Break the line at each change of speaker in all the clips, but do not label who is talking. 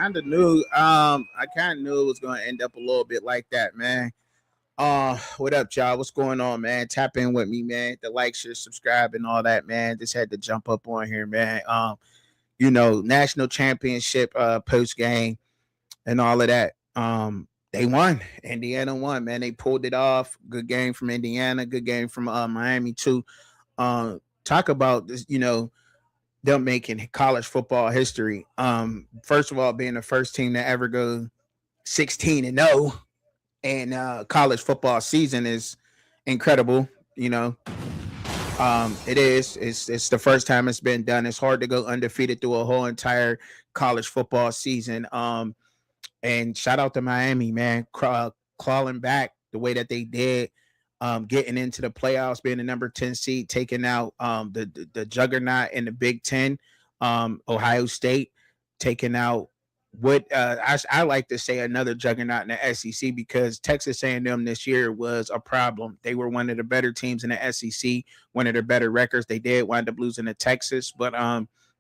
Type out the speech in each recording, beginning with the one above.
kind of knew it was gonna end up a little bit like that, man. What up, y'all? What's going on, man? Tap in with me, man. The like, share, subscribe, and all that, man. Just had to jump up on here, man. National championship post game and all of that. They won. Indiana won, man. They pulled it off. Good game from Indiana. Good game from Miami too. Talk about this, them making college football history. First of all, being the first team to ever go 16-0 and college football season is incredible. It is. It's the first time it's been done. It's hard to go undefeated through a whole entire college football season. And shout out to Miami, man, clawing back the way that they did, getting into the playoffs, being the number 10 seed, taking out the juggernaut in the Big Ten, Ohio State, taking out what I like to say another juggernaut in the SEC, because Texas A&M this year was a problem. They were one of the better teams in the SEC, one of the better records. They did wind up losing to Texas, but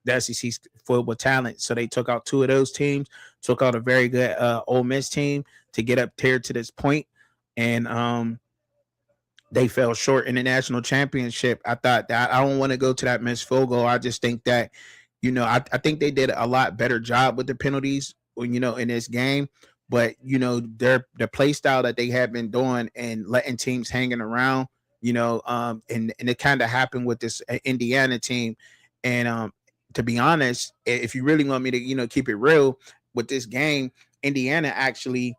the SEC's full with talent. So they took out two of those teams, took out a very good Ole Miss team to get up there to this point. And they fell short in the national championship. I thought that I don't want to go to that missed field goal. I just think that, I think they did a lot better job with the penalties, in this game. But, their play style that they have been doing and letting teams hanging around, and it kind of happened with this Indiana team. And to be honest, if you really want me to, keep it real with this game, Indiana actually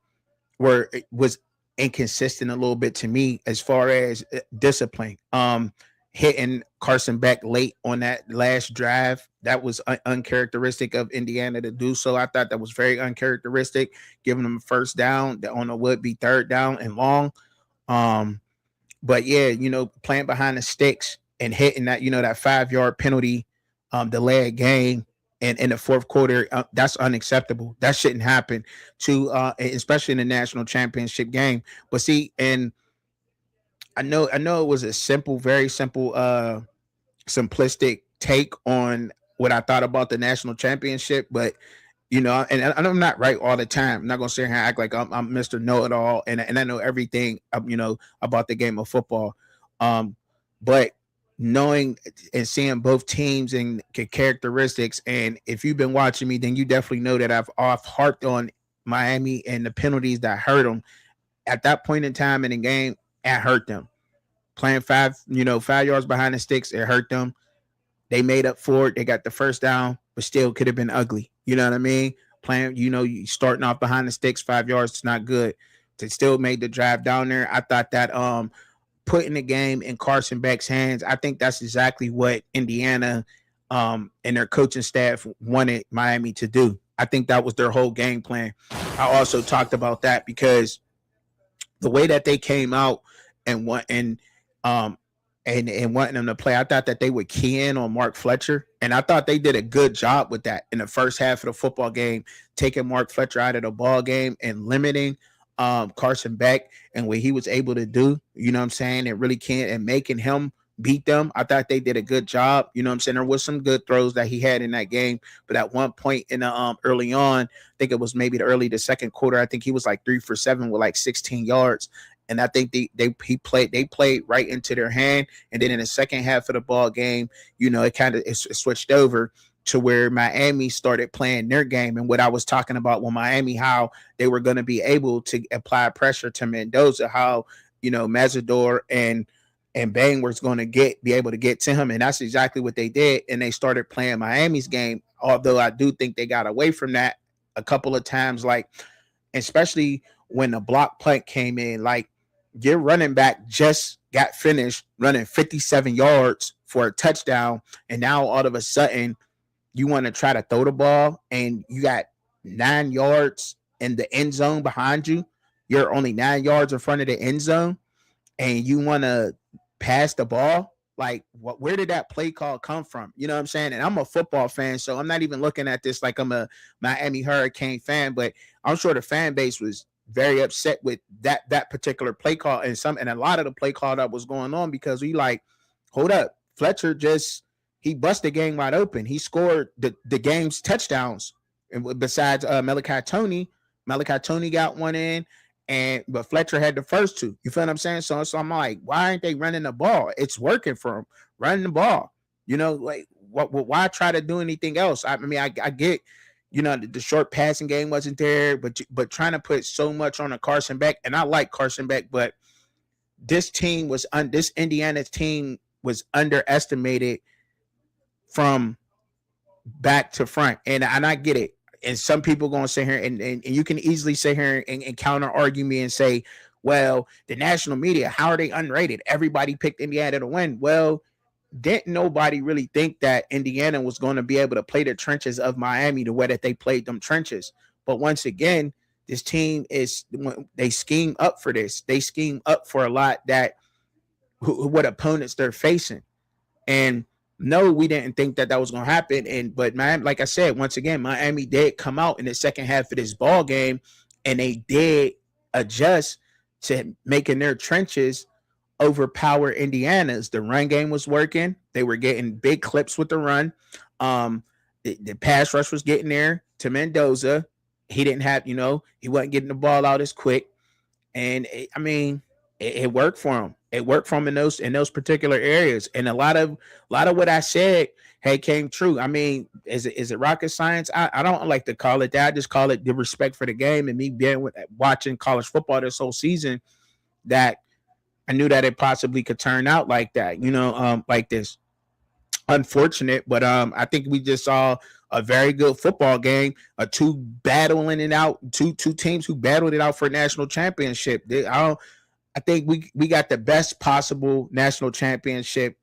was inconsistent a little bit to me as far as discipline. Hitting Carson Beck late on that last drive, that was uncharacteristic of Indiana to do so. I thought that was very uncharacteristic, giving them a first down that on a would-be third down and long. But yeah, playing behind the sticks and hitting that, that 5-yard penalty, delay game and in the fourth quarter, that's unacceptable. That shouldn't happen especially in the national championship game. But see, and I know it was a very simple, simplistic take on what I thought about the national championship, but and I'm not right all the time. I'm not gonna sit here and act like I'm Mr. Know-it-all and I know everything, about the game of football. But knowing and seeing both teams and characteristics, and if you've been watching me, then you definitely know that I've harped on Miami and the penalties that hurt them. At that point in time in the game, it hurt them. Playing 5 yards behind the sticks, it hurt them. They made up for it. They got the first down, but still could have been ugly. You know what I mean? Playing, you starting off behind the sticks, 5 yards, it's not good. They still made the drive down there. I thought that putting the game in Carson Beck's hands, I think that's exactly what Indiana and their coaching staff wanted Miami to do. I think that was their whole game plan. I also talked about that because the way that they came out and wanting them to play, I thought that they would key in on Mark Fletcher, and I thought they did a good job with that in the first half of the football game, taking Mark Fletcher out of the ball game and limiting Carson Beck and what he was able to do, and really and making him beat them. I thought they did a good job. There was some good throws that he had in that game, but at one point in the early on, I think it was maybe the second quarter, I think he was like 3 for 7 with like 16 yards. And I think they played right into their hand. And then in the second half of the ball game, it switched over to where Miami started playing their game. And what I was talking about with Miami, how they were going to be able to apply pressure to Mendoza, how, Mazador and Bang was going to be able to get to him. And that's exactly what they did. And they started playing Miami's game. Although I do think they got away from that a couple of times, like, especially when the block punt came in, like, your running back just got finished running 57 yards for a touchdown. And now all of a sudden you want to try to throw the ball and you got 9 yards in the end zone behind you. You're only 9 yards in front of the end zone and you want to pass the ball. Like, where did that play call come from? You know what I'm saying? And I'm a football fan, so I'm not even looking at this like I'm a Miami Hurricane fan, but I'm sure the fan base was very upset with that particular play call and a lot of the play call that was going on, because we like, hold up, Fletcher he busted the game wide open. He scored the game's touchdowns And besides Malachi Tony got one in, and but Fletcher had the first two. You feel what I'm saying? So I'm like, why aren't they running the ball? It's working for them. Running the ball. Like why try to do anything else? I mean, I get, the short passing game wasn't there, but trying to put so much on a Carson Beck, and I like Carson Beck, but this Indiana team was underestimated from back to front, and I get it. And some people gonna sit here and you can easily sit here and counter argue me and say, well, the national media, how are they unrated? Everybody picked Indiana to win. Well, didn't nobody really think that Indiana was going to be able to play the trenches of Miami the way that they played them trenches? But once again, this team they scheme up for this. They scheme up for a lot that what opponents they're facing. And no, we didn't think that was going to happen. But Miami, like I said, once again, Miami did come out in the second half of this ball game, and they did adjust to making their trenches overpower Indiana's. The run game was working. They were getting big clips with the run. The pass rush was getting there to Mendoza. He didn't have, he wasn't getting the ball out as quick. And it worked for him. It worked for him in those particular areas. And a lot of what I said came true. I mean, is it rocket science? I don't like to call it that. I just call it the respect for the game, and me being watching college football this whole season, that I knew that it possibly could turn out like that, like this. Unfortunate, but I think we just saw a very good football game. Two teams who battled it out for a national championship. I think we got the best possible national championship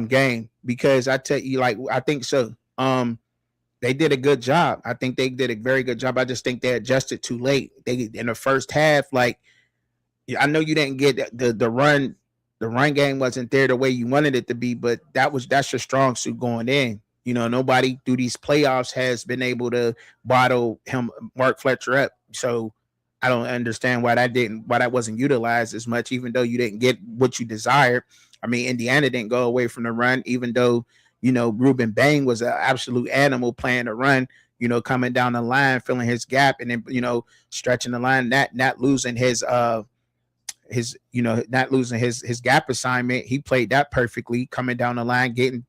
game, because I tell you, I think so. They did a good job. I think they did a very good job. I just think they adjusted too late. They in the first half, I know you didn't get the run. The run game wasn't there the way you wanted it to be, but that's your strong suit going in. Nobody through these playoffs has been able to bottle Mark Fletcher up. So I don't understand why that wasn't utilized as much, even though you didn't get what you desired. I mean, Indiana didn't go away from the run, even though, Ruben Bain was an absolute animal playing the run, coming down the line, filling his gap, and then, stretching the line, not losing his gap assignment. He played that perfectly, coming down the line, getting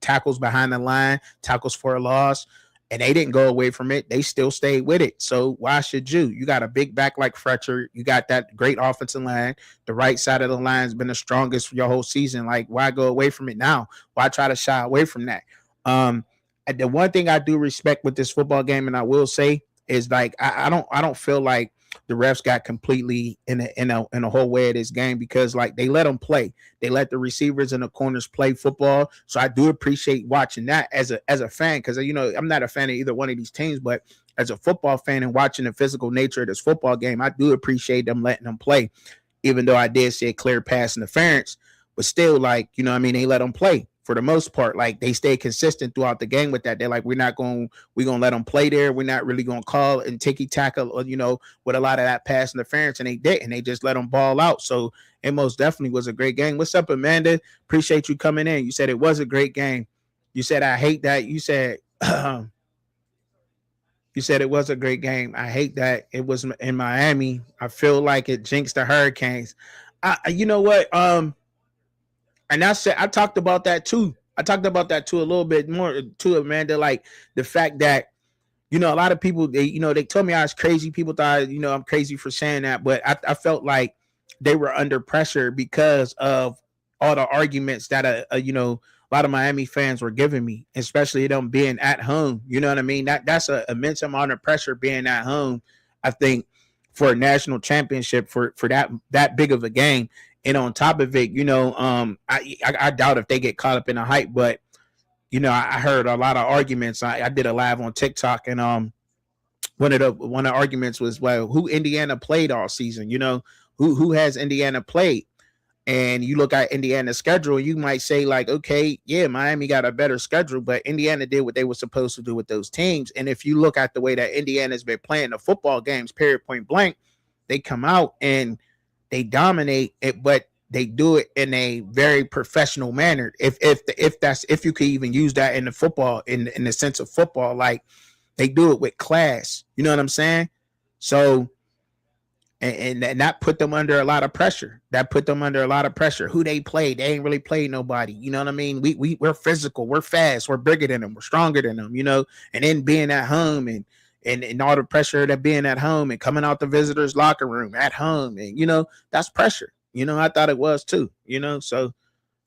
tackles behind the line, tackles for a loss, and they didn't go away from it. They still stayed with it. So why should you? You got a big back like Fletcher. You got that great offensive line. The right side of the line has been the strongest for your whole season. Why go away from it now? Why try to shy away from that? The one thing I do respect with this football game, and I will say, is I don't feel like the refs got completely in a whole way of this game, because they let them play. They let the receivers and the corners play football. So I do appreciate watching that as a fan, because I'm not a fan of either one of these teams, but as a football fan and watching the physical nature of this football game, I do appreciate them letting them play, even though I did see a clear pass interference. But still, they let them play. For the most part, they stay consistent throughout the game with that. They're we're gonna let them play there. We're not really gonna call and ticky tackle, with a lot of that pass interference, and they didn't. They just let them ball out. So it most definitely was a great game. What's up, Amanda? Appreciate you coming in. You said it was a great game. You said I hate that. You said it was a great game. I hate that it was in Miami. I feel like it jinxed the Hurricanes. You know what? And I talked about that too. I talked about that too a little bit more too, Amanda. The fact that, a lot of people, they told me I was crazy. People thought, I'm crazy for saying that, but I felt like they were under pressure because of all the arguments that, a lot of Miami fans were giving me, especially them being at home. You know what I mean? That's an immense amount of pressure being at home, I think, for a national championship, for that big of a game. And on top of it, I doubt if they get caught up in the hype, but I heard a lot of arguments. I did a live on TikTok, and one of the arguments was, well, who Indiana played all season? Who has Indiana played? And you look at Indiana's schedule, you might say okay, yeah, Miami got a better schedule, but Indiana did what they were supposed to do with those teams. And if you look at the way that Indiana's been playing the football games, period, point blank, they come out and they dominate it, but they do it in a very professional manner. If you could even use that in the football, in the sense of football, They do it with class. You know what I'm saying? So and that put them under a lot of pressure. That put them under a lot of pressure. Who they played, they ain't really played nobody. You know what I mean? We're physical, we're fast, we're bigger than them, we're stronger than them. You know, and then being at home and all the pressure that being at home and coming out the visitors' locker room at home, and you know that's pressure. You know, I thought it was too. You know, so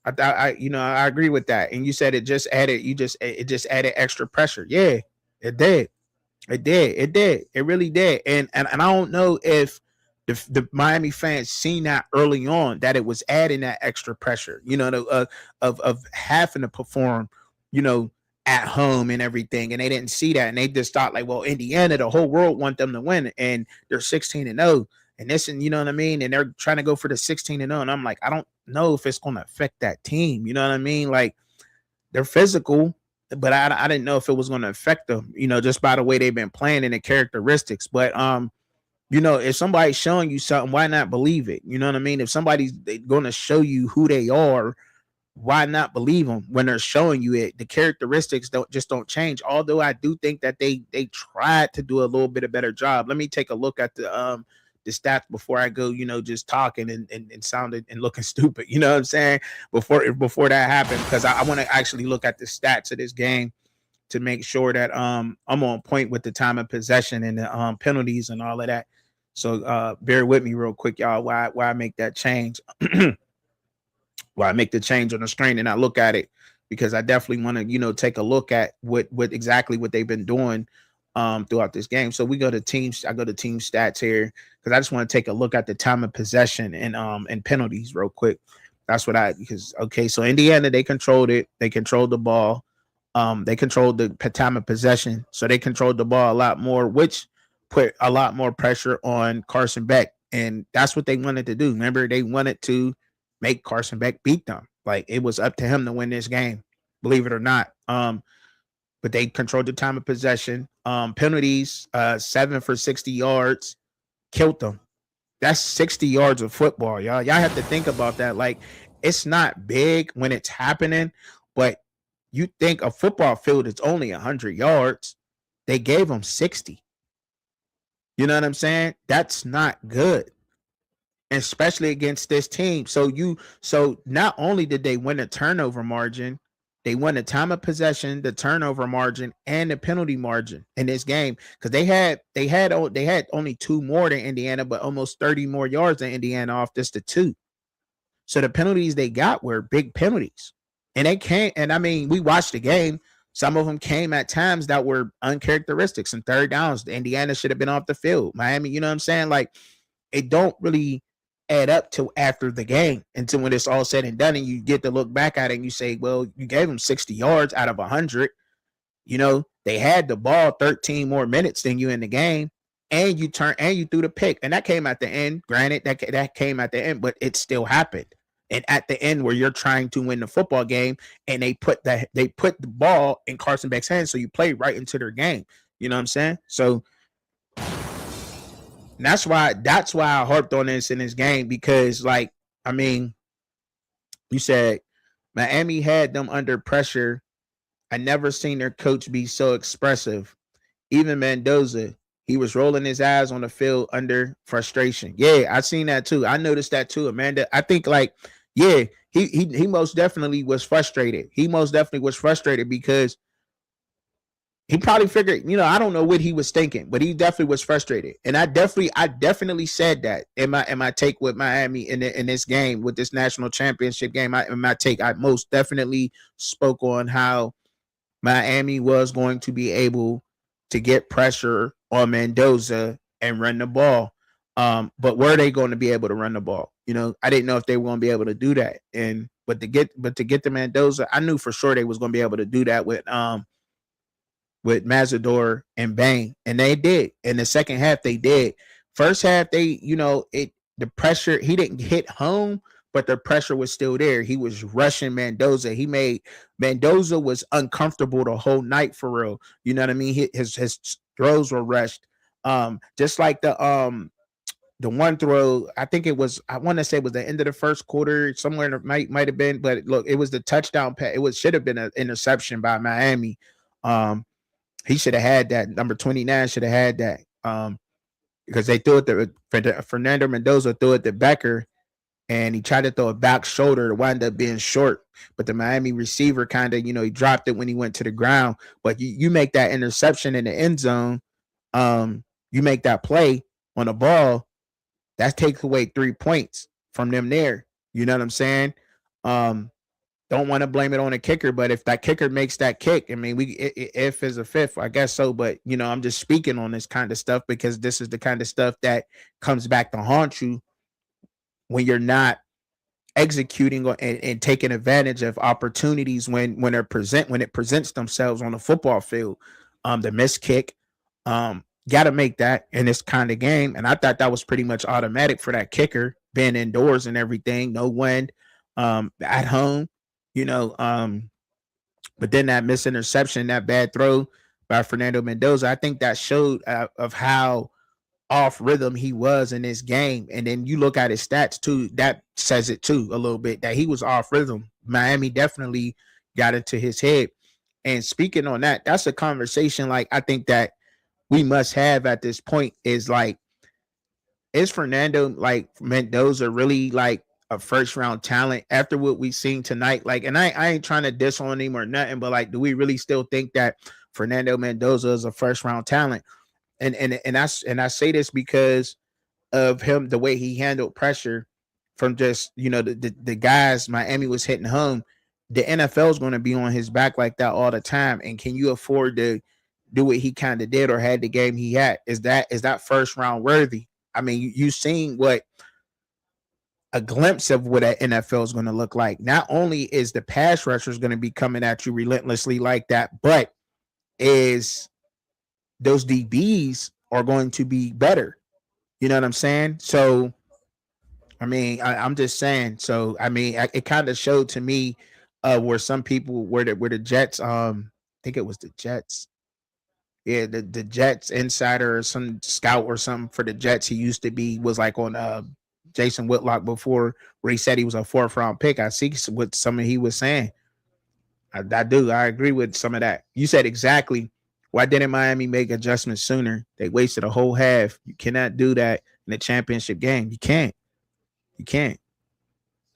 I thought I agree with that. And you said it just added extra pressure. Yeah, it did. It did. It did. It really did. And I don't know if the Miami fans seen that early on that it was adding that extra pressure. You know, of having to perform. You know, at home and everything, and they didn't see that, and they just thought like, well, Indiana, the whole world want them to win, and they're 16-0, and this, and you know what I mean, and they're trying to go for the 16-0, and I'm like, I don't know if it's going to affect that team. You know what I mean? Like they're physical, but I didn't know if it was going to affect them, you know, just by the way they've been playing and the characteristics. But you know, if somebody's showing you something, why not believe it? You know what I mean? If somebody's going to show you who they are, why not believe them when they're showing you it? The characteristics don't change. Although I do think that they tried to do a little bit of better job. Let me take a look at the stats before I go, you know, just talking and sounding and looking stupid. You know what I'm saying? Before that happened, because I want to actually look at the stats of this game to make sure that I'm on point with the time of possession and the penalties and all of that. So bear with me real quick, y'all, why I make that change. Why I make the change on the screen and I look at it, because I definitely want to, you know, take a look at what exactly what they've been doing throughout this game. So we go to teams. I go to team stats here because I just want to take a look at the time of possession and penalties real quick. That's what because okay, so Indiana, they controlled it. They controlled the ball. They controlled the time of possession, so they controlled the ball a lot more, which put a lot more pressure on Carson Beck, and that's what they wanted to do. Remember, they wanted to make Carson Beck beat them. Like it was up to him to win this game, believe it or not. But they controlled the time of possession. Penalties, 7 for 60 yards, killed them. That's 60 yards of football, y'all. Y'all have to think about that. Like, it's not big when it's happening, but you think a football field is only 100 yards. They gave them 60. You know what I'm saying? That's not good, especially against this team. So not only did they win the turnover margin, they won the time of possession, the turnover margin, and the penalty margin in this game, because they had only 2 more than Indiana, but almost 30 more yards than Indiana off just the 2. So the penalties they got were big penalties, and they came. And I mean, we watched the game. Some of them came at times that were uncharacteristic. Some third downs, Indiana should have been off the field. Miami, you know what I'm saying? Like, it don't really add up to after the game until when it's all said and done, and you get to look back at it and you say, well, you gave them 60 yards out of 100. You know, they had the ball 13 more minutes than you in the game, and you threw the pick, and that came at the end. Granted, that came at the end, but it still happened. And at the end, where you're trying to win the football game, and they put the ball in Carson Beck's hands, so you play right into their game. You know what I'm saying? So that's why I harped on this in this game, because, like, I mean, you said Miami had them under pressure. I never seen their coach be so expressive. Even Mendoza, he was rolling his eyes on the field under frustration. Yeah, I seen that too. I noticed that too, Amanda. I think, like, yeah, he most definitely was frustrated. He most definitely was frustrated because he probably figured, you know, I don't know what he was thinking, but he definitely was frustrated. And I definitely said that in my take with Miami in this game, with this national championship game. In my take, I most definitely spoke on how Miami was going to be able to get pressure on Mendoza and run the ball. But were they going to be able to run the ball? You know, I didn't know if they were going to be able to do that. But to get the Mendoza, I knew for sure they was going to be able to do that with Mazador and Bain, and they did. In the second half, they did. First half, the pressure, he didn't hit home, but the pressure was still there. He was rushing Mendoza. Mendoza was uncomfortable the whole night, for real. You know what I mean? His throws were rushed. Just like the one throw, I think it was, I want to say it was the end of the first quarter, somewhere might have been, but look, it was the touchdown pass. Should have been an interception by Miami. He should have had that. Number 29 should have had that. Because they threw it to Fernando Mendoza threw it to Becker, and he tried to throw a back shoulder to wind up being short. But the Miami receiver kind of, he dropped it when he went to the ground. But you make that interception in the end zone, you make that play on the ball, that takes away 3 points from them there. You know what I'm saying? Um, don't want to blame it on a kicker, but if that kicker makes that kick, I mean, if is a fifth, I guess so. But I'm just speaking on this kind of stuff because this is the kind of stuff that comes back to haunt you when you're not executing and taking advantage of opportunities when it presents themselves on the football field. The missed kick, got to make that in this kind of game, and I thought that was pretty much automatic for that kicker being indoors and everything, no wind, at home, you know. But then that missed interception, that bad throw by Fernando Mendoza, I think that showed of how off rhythm he was in this game. And then you look at his stats too, that says it too a little bit, that he was off rhythm. Miami definitely got into his head. And speaking on that, that's a conversation like I think that we must have at this point is like, is Fernando like Mendoza really like a first round talent after what we've seen tonight? Like, and I ain't trying to diss on him or nothing, but like, do we really still think that Fernando Mendoza is a first round talent? And I say this because of him, the way he handled pressure from just the guys Miami was hitting home. The NFL is going to be on his back like that all the time. And can you afford to do what he kind of did or had the game he had? Is that first round worthy? I mean, you seen what a glimpse of what an NFL is going to look like. Not only is the pass rushers going to be coming at you relentlessly like that, but is those DBs are going to be better. You know what I'm saying? So, I mean, I'm just saying. So, I mean, it kind of showed to me where some people where the Jets, I think it was the Jets. Yeah, the Jets insider or some scout or something for the Jets. He used to be was like on Jason Whitlock before, where he said he was a fourth round pick. I see what some of he was saying. I do. I agree with some of that. You said exactly. Why didn't Miami make adjustments sooner? They wasted a whole half. You cannot do that in a championship game. You can't. You can't.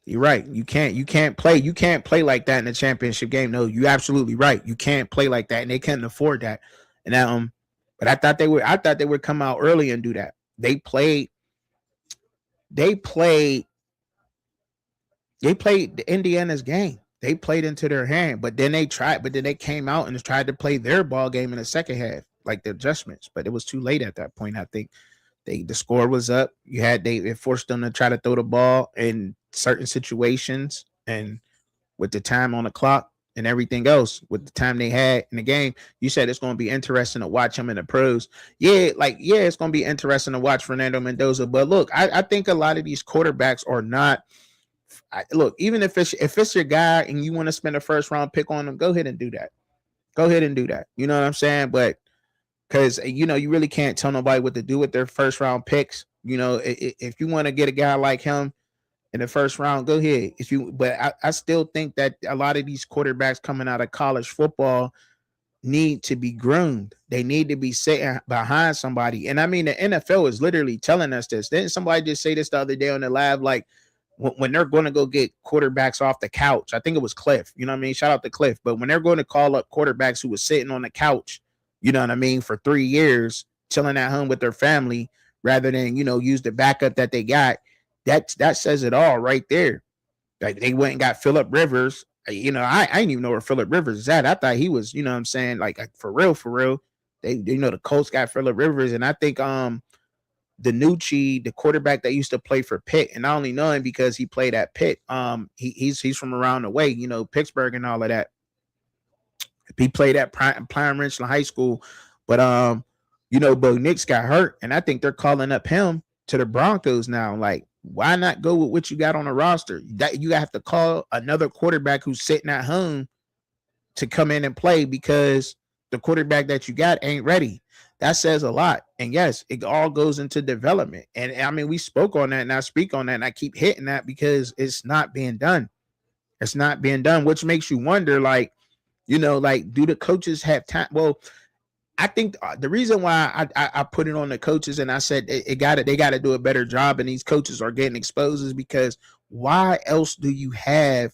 You're right. You can't. You can't play. You can't play like that in a championship game. No, you're absolutely right. You can't play like that, and they couldn't afford that. And but I thought they would. I thought they would come out early and do that. They played. They played. They played the Indiana's game. They played into their hand, but then they tried. But then they came out and tried to play their ball game in the second half, like the adjustments. But it was too late at that point. I think the score was up. It forced them to try to throw the ball in certain situations, and with the time on the clock and everything else, with the time they had in the game, you said it's going to be interesting to watch him in the pros. Yeah, it's going to be interesting to watch Fernando Mendoza. But look, I think a lot of these quarterbacks are not. Look, even if it's your guy and you want to spend a first round pick on him, go ahead and do that. Go ahead and do that. You know what I'm saying? But because you really can't tell nobody what to do with their first round picks. If you want to get a guy like him in the first round, go ahead. But I still think that a lot of these quarterbacks coming out of college football need to be groomed. They need to be sitting behind somebody. And I mean, the NFL is literally telling us this. Didn't somebody just say this the other day on the live? Like, when they're going to go get quarterbacks off the couch, I think it was Cliff, you know what I mean? Shout out to Cliff. But when they're going to call up quarterbacks who was sitting on the couch, you know what I mean, for 3 years, chilling at home with their family, rather than, use the backup that they got, that says it all right there. Like, they went and got Phillip Rivers. I didn't even know where Phillip Rivers is at. I thought he was, you know what I'm saying, like for real. The Colts got Phillip Rivers, and I think Danucci, the quarterback that used to play for Pitt, and I only know him because he played at Pitt. He's from around the way, Pittsburgh and all of that. He played at Prime Richland High School, but Bo Nix got hurt, and I think they're calling up him to the Broncos now. Like, why not go with what you got on the roster? That you have to call another quarterback who's sitting at home to come in and play because the quarterback that you got ain't ready. That says a lot. And yes, it all goes into development. And I mean, we spoke on that, and I speak on that, and I keep hitting that because it's not being done. It's not being done, which makes you wonder, like, do the coaches have time? Well, I think the reason why I put it on the coaches and I said they got to do a better job and these coaches are getting exposed is because why else do you have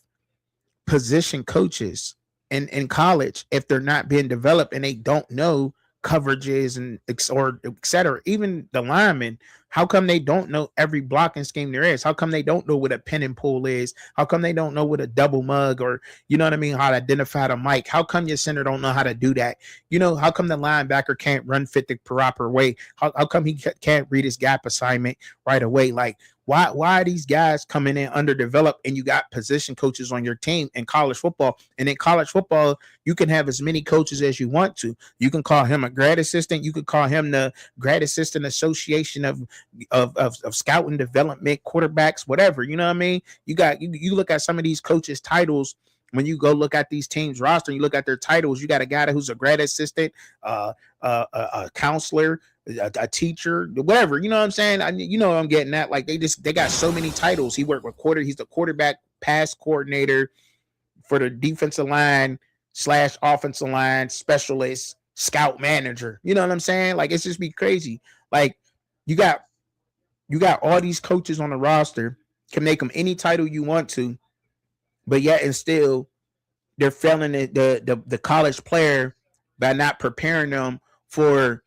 position coaches in college if they're not being developed and they don't know coverages and or et cetera? Even the linemen, how come they don't know every blocking scheme there is? How come they don't know what a pin and pull is? How come they don't know what a double mug or you know what I mean? How to identify the mic? How come your center don't know how to do that? You know, how come the linebacker can't run fit the proper way? How come he can't read his gap assignment right away? Like why are these guys coming in underdeveloped and you got position coaches on your team in college football? And in college football, you can have as many coaches as you want to. You can call him a grad assistant. You could call him the grad assistant association of scouting development, quarterbacks, whatever. You know what I mean? You look at some of these coaches' titles. When you go look at these teams roster, and you look at their titles, you got a guy who's a grad assistant, a counselor, a teacher, whatever. You know what I'm saying? You know what I'm getting at. Like they got so many titles. He worked with he's the quarterback pass coordinator for the defensive line / offensive line specialist, scout manager. You know what I'm saying? Like it's just be crazy. Like you got all these coaches on the roster, can make them any title you want to, but yet and still they're failing the college player by not preparing them for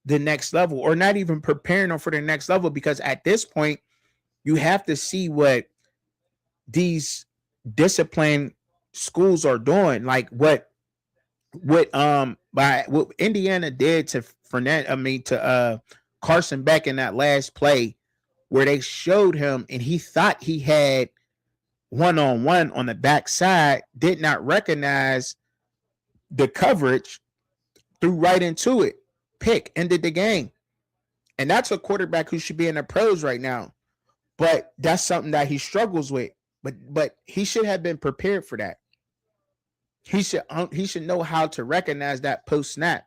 the next level or not even preparing them for the next level, because at this point you have to see what these disciplined schools are doing, like what Indiana did to Carson Beck in that last play where they showed him and he thought he had one-on-one on the backside, did not recognize the coverage, threw right into it, pick, ended the game. And that's a quarterback who should be in the pros right now. But that's something that he struggles with. But he should have been prepared for that. He should know how to recognize that post snap.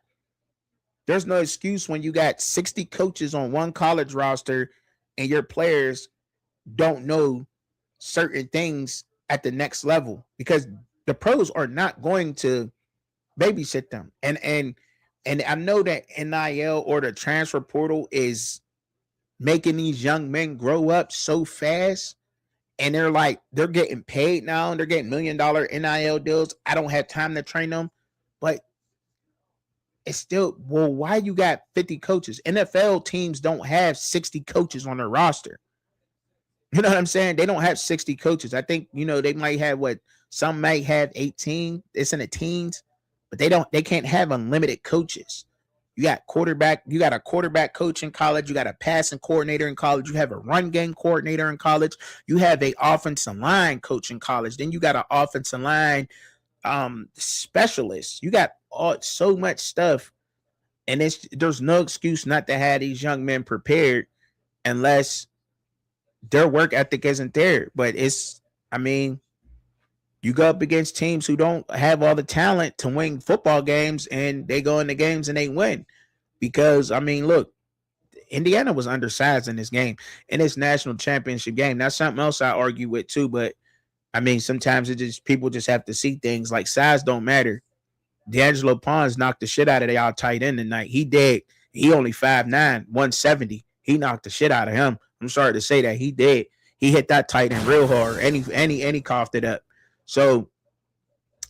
There's no excuse when you got 60 coaches on one college roster and your players don't know certain things at the next level, because the pros are not going to babysit them. And I know that NIL or the transfer portal is making these young men grow up so fast, and they're getting paid now and they're getting $1 million NIL deals. I don't have time to train them, but it's still, well, why you got 50 coaches? NFL teams don't have 60 coaches on their roster. You know what I'm saying? They don't have 60 coaches. I think, they might have some might have 18. It's in the teens, but they can't have unlimited coaches. You got a quarterback coach in college. You got a passing coordinator in college. You have a run game coordinator in college. You have a offensive line coach in college. Then you got an offensive line specialist. You got so much stuff. And there's no excuse not to have these young men prepared unless their work ethic isn't there. But you go up against teams who don't have all the talent to win football games, and they go into games and they win. Because, look, Indiana was undersized in this game, in this national championship game. That's something else I argue with too. But, sometimes people just have to see things like size don't matter. D'Angelo Pons knocked the shit out of y'all tight end tonight. He did. He only 5'9", 170. He knocked the shit out of him. I'm sorry to say that. He did. He hit that tight end real hard, and he coughed it up. So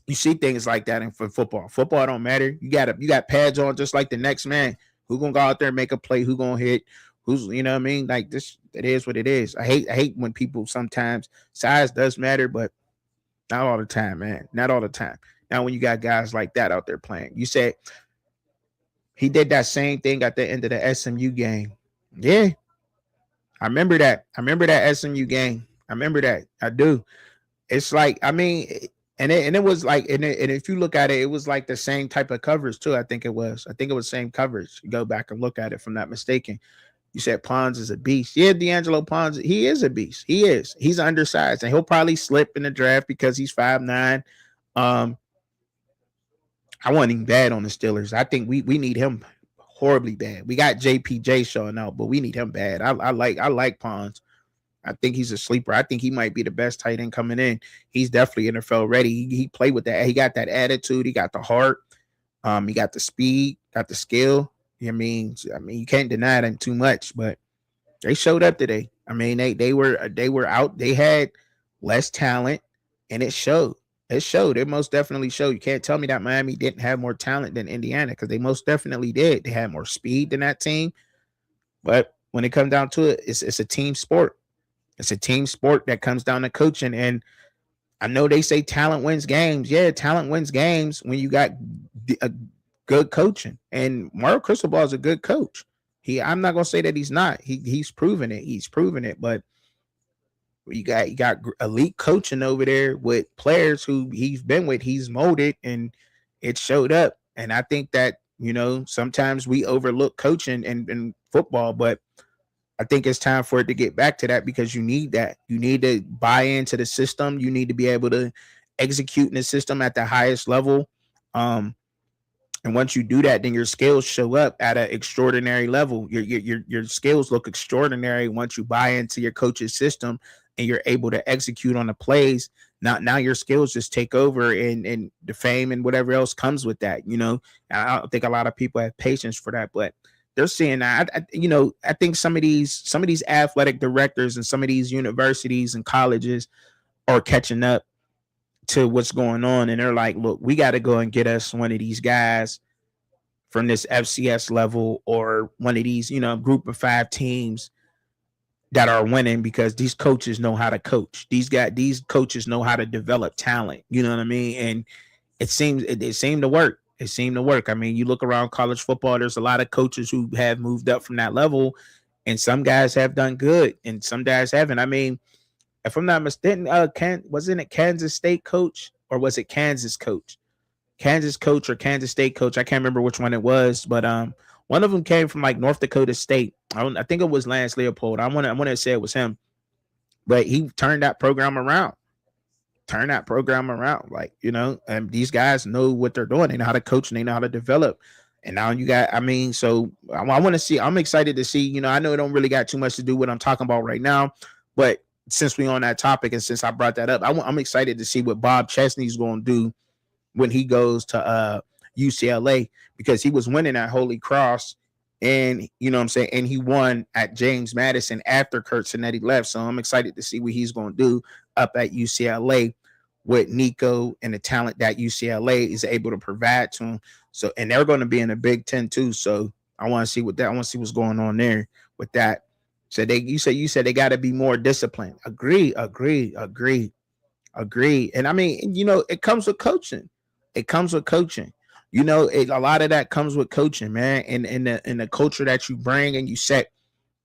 you see things like that in football. Football don't matter. You got pads on just like the next man. Who gonna go out there and make a play? Who gonna hit? Who's, you know what I mean? Like this, it is what it is. I hate when people sometimes, size does matter, but not all the time, man. Not all the time. Now when you got guys like that out there playing, you said he did that same thing at the end of the SMU game. Yeah. I remember that. SMU game. I remember that. I do. It's like, and it was like, and if you look at it, it was like the same type of coverage too. I think it was same coverage. You go back and look at it, if I'm not mistaken. You said Pons is a beast. Yeah, D'Angelo Pons, he is a beast. He is. He's undersized, and he'll probably slip in the draft because he's 5'9". I want him bad on the Steelers. I think we need him horribly bad. We got JPJ showing out, but we need him bad. I like Pons. I think he's a sleeper. I think he might be the best tight end coming in. He's definitely NFL ready. He played with that. He got that attitude. He got the heart. He got the speed, got the skill. I mean, you can't deny them too much, but they showed up today. I mean, they were out. They had less talent, and it showed. It showed. It most definitely showed. You can't tell me that Miami didn't have more talent than Indiana, because they most definitely did. They had more speed than that team. But when it comes down to it, it's a team sport. It's a team sport that comes down to coaching. And I know they say talent wins games. Yeah, talent wins games when you got a good coaching. And Mario Cristobal is a good coach. I'm not gonna say that he's not. He's proven it. He's proven it. But you got elite coaching over there with players who he's been with. He's molded, and it showed up. And I think that sometimes we overlook coaching in football, but I think it's time for it to get back to that, because you need that. You need to buy into the system. You need to be able to execute in the system at the highest level. And once you do that, then your skills show up at an extraordinary level. Your skills look extraordinary once you buy into your coach's system and you're able to execute on the plays. Now your skills just take over, and the fame and whatever else comes with that. I don't think a lot of people have patience for that, but they're seeing that. I think some of these athletic directors and some of these universities and colleges are catching up to what's going on, and they're like, look, we got to go and get us one of these guys from this FCS level, or one of these group of 5 teams that are winning, because these coaches know how to coach. These coaches know how to develop talent. You know what I mean? And it seemed to work. It seemed to work. I mean, you look around college football, there's a lot of coaches who have moved up from that level, and some guys have done good and some guys haven't. I mean, if I'm not mistaken, wasn't it Kansas State coach, or was it Kansas coach? Kansas coach or Kansas State coach? I can't remember which one it was, but one of them came from like North Dakota State. I think it was Lance Leopold. I want to say it was him, but he turned that program around. Like, and these guys know what they're doing. They know how to coach and they know how to develop. And now you got, so I want to see, I'm excited to see, I know it don't really got too much to do with what I'm talking about right now, but since we on that topic and since I brought that up, I'm excited to see what Bob Chesney's going to do when he goes to UCLA, because he was winning at Holy Cross, and and he won at James Madison after Kurt Cinetti left. So I'm excited to see what he's going to do up at UCLA with Nico and the talent that UCLA is able to provide to him. So, and they're going to be in the Big Ten too. So I want to see what's going on there with that. So you said they got to be more disciplined. Agree. And I mean, it comes with coaching. A lot of that comes with coaching, man. And the culture that you bring and you set.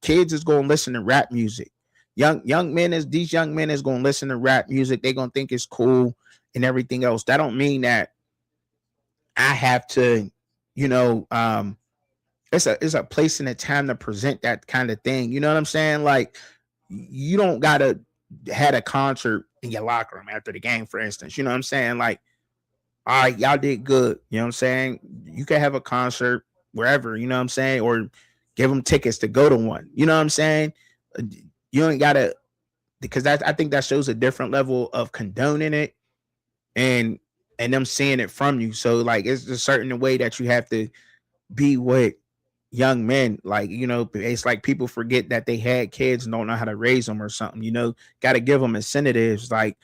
Kids is going to listen to rap music. These young men is going to listen to rap music. They're going to think it's cool and everything else. That don't mean that I have to, it's a place and a time to present that kind of thing. You know what I'm saying? Like, you don't gotta had a concert in your locker room after the game, for instance. You know what I'm saying? Like, all right, y'all did good. You know what I'm saying? You can have a concert wherever, you know what I'm saying? Or give them tickets to go to one. You know what I'm saying? You ain't gotta, because I think that shows a different level of condoning it and them seeing it from you. So like, it's a certain way that you have to be with young men. Like, it's like people forget that they had kids and don't know how to raise them or something. Got to give them incentives. Like,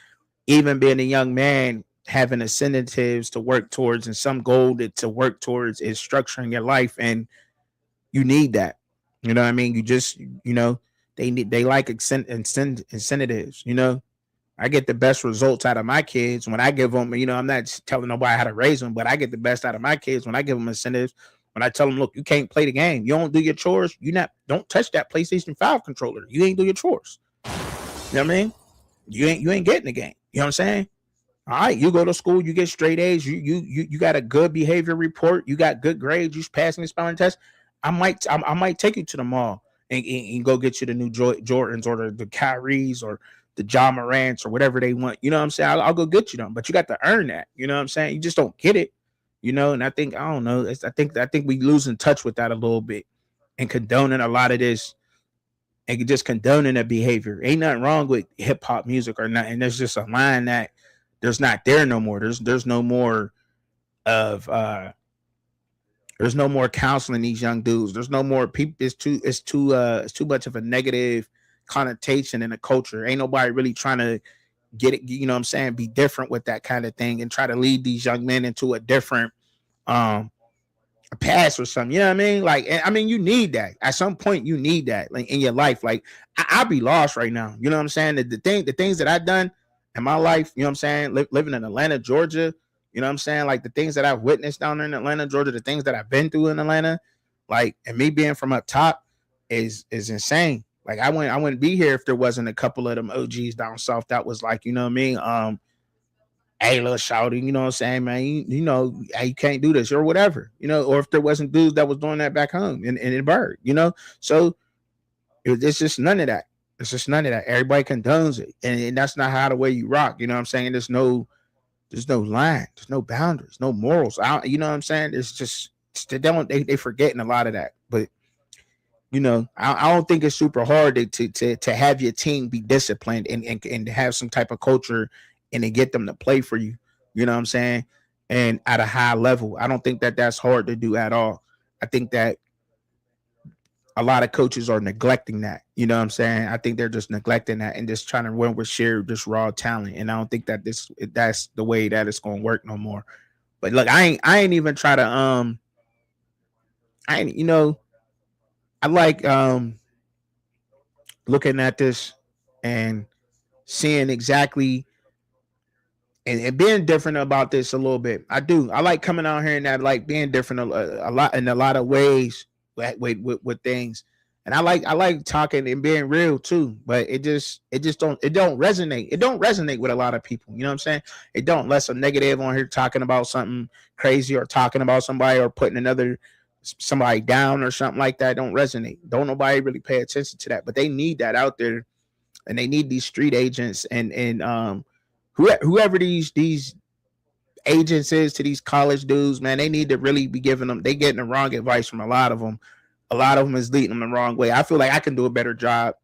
even being a young man, having incentives to work towards and some goal to work towards is structuring your life, and you need that. You know what I mean? You just, they like incentives. I get the best results out of my kids when I give them, I'm not telling nobody how to raise them, but I get the best out of my kids when I give them incentives. When I tell them, look, you can't play the game. You don't do your chores. Don't touch that PlayStation 5 controller. You ain't do your chores. You know what I mean? You ain't getting the game. You know what I'm saying? All right, you go to school, you get straight A's, you got a good behavior report, you got good grades, you passing the spelling test. I might take you to the mall and go get you the new Jordans or the Kyries or the John Morants or whatever they want. You know what I'm saying? I'll go get you them, but you got to earn that. You know what I'm saying? You just don't get it. And I think, I don't know. I think we losing touch with that a little bit and condoning a lot of this and just condoning the behavior. Ain't nothing wrong with hip hop music or not. And there's just a line that there's not there no more. There's no more of There's no more counseling these young dudes. There's no more people. It's too much of a negative connotation in the culture. Ain't nobody really trying to get it, you know what I'm saying, be different with that kind of thing and try to lead these young men into a different um pass or something. You know what I mean? Like, I mean, you need that. At some point, you need that, like, in your life. Like, I'd be lost right now. You know what I'm saying? The things that I've done in my life, you know what I'm saying? Living in Atlanta, Georgia, you know what I'm saying? Like, the things that I've witnessed down there in Atlanta, Georgia, the things that I've been through in Atlanta, like, and me being from up top is insane. Like, I wouldn't be here if there wasn't a couple of them OGs down south that was like, you know what I mean? Hey, little shouting, you know what I'm saying, man, you know, hey, you can't do this or whatever, you know, or if there wasn't dudes that was doing that back home in Bird, you know, so it's just none of that. It's just none of that. Everybody condones it, and that's not how the way you rock. You know what I'm saying? There's no line, there's no boundaries, no morals. You know what I'm saying? It's just they forgetting a lot of that, but you know, I don't think it's super hard to have your team be disciplined and have some type of culture and to get them to play for you. You know what I'm saying? And at a high level, I don't think that that's hard to do at all. I think that a lot of coaches are neglecting that. You know what I'm saying? I think they're just neglecting that and just trying to win with sheer just raw talent. And I don't think that that's the way that it's going to work no more. But look, I ain't even try to I ain't, you know, I like looking at this and seeing exactly and being different about this a little bit. I do. I like coming out here and that, like being different a lot in a lot of ways with things. And I like talking and being real too, but it don't resonate. It don't resonate with a lot of people. You know what I'm saying? It don't. Less a negative on here talking about something crazy or talking about somebody or putting somebody down or something like that. Don't resonate. Don't nobody really pay attention to that. But they need that out there, and they need these street agents and whoever these agents is to these college dudes, man. They need to really be giving them. They getting the wrong advice from a lot of them. A lot of them is leading them the wrong way. I feel like I can do a better job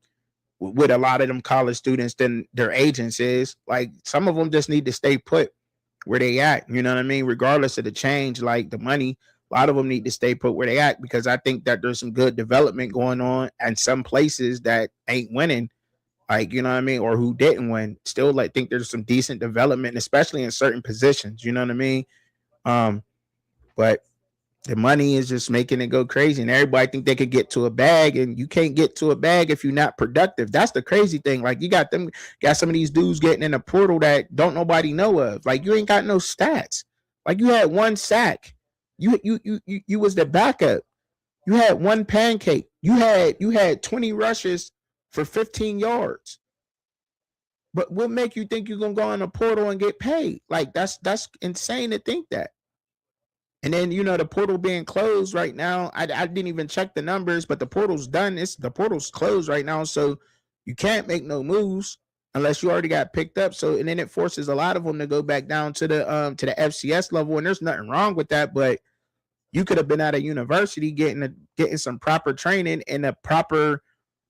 with a lot of them college students than their agents is. Like some of them just need to stay put where they at. You know what I mean? Regardless of the change, like the money, a lot of them need to stay put where they at because I think that there's some good development going on and some places that ain't winning, like, you know what I mean, or who didn't win, still like think there's some decent development, especially in certain positions. You know what I mean? Um, but the money is just making it go crazy, and everybody think they could get to a bag, and you can't get to a bag if you're not productive. That's the crazy thing. Like you got some of these dudes getting in a portal that don't nobody know of. Like you ain't got no stats. Like you had one sack. You was the backup. You had one pancake. You had 20 rushes for 15 yards. But what make you think you're gonna go in a portal and get paid? Like that's insane to think that. And then you know the portal being closed right now. I didn't even check the numbers, but the portal's done. The portal's closed right now, so you can't make no moves unless you already got picked up. So and then it forces a lot of them to go back down to the FCS level, and there's nothing wrong with that. But you could have been at a university getting some proper training in a proper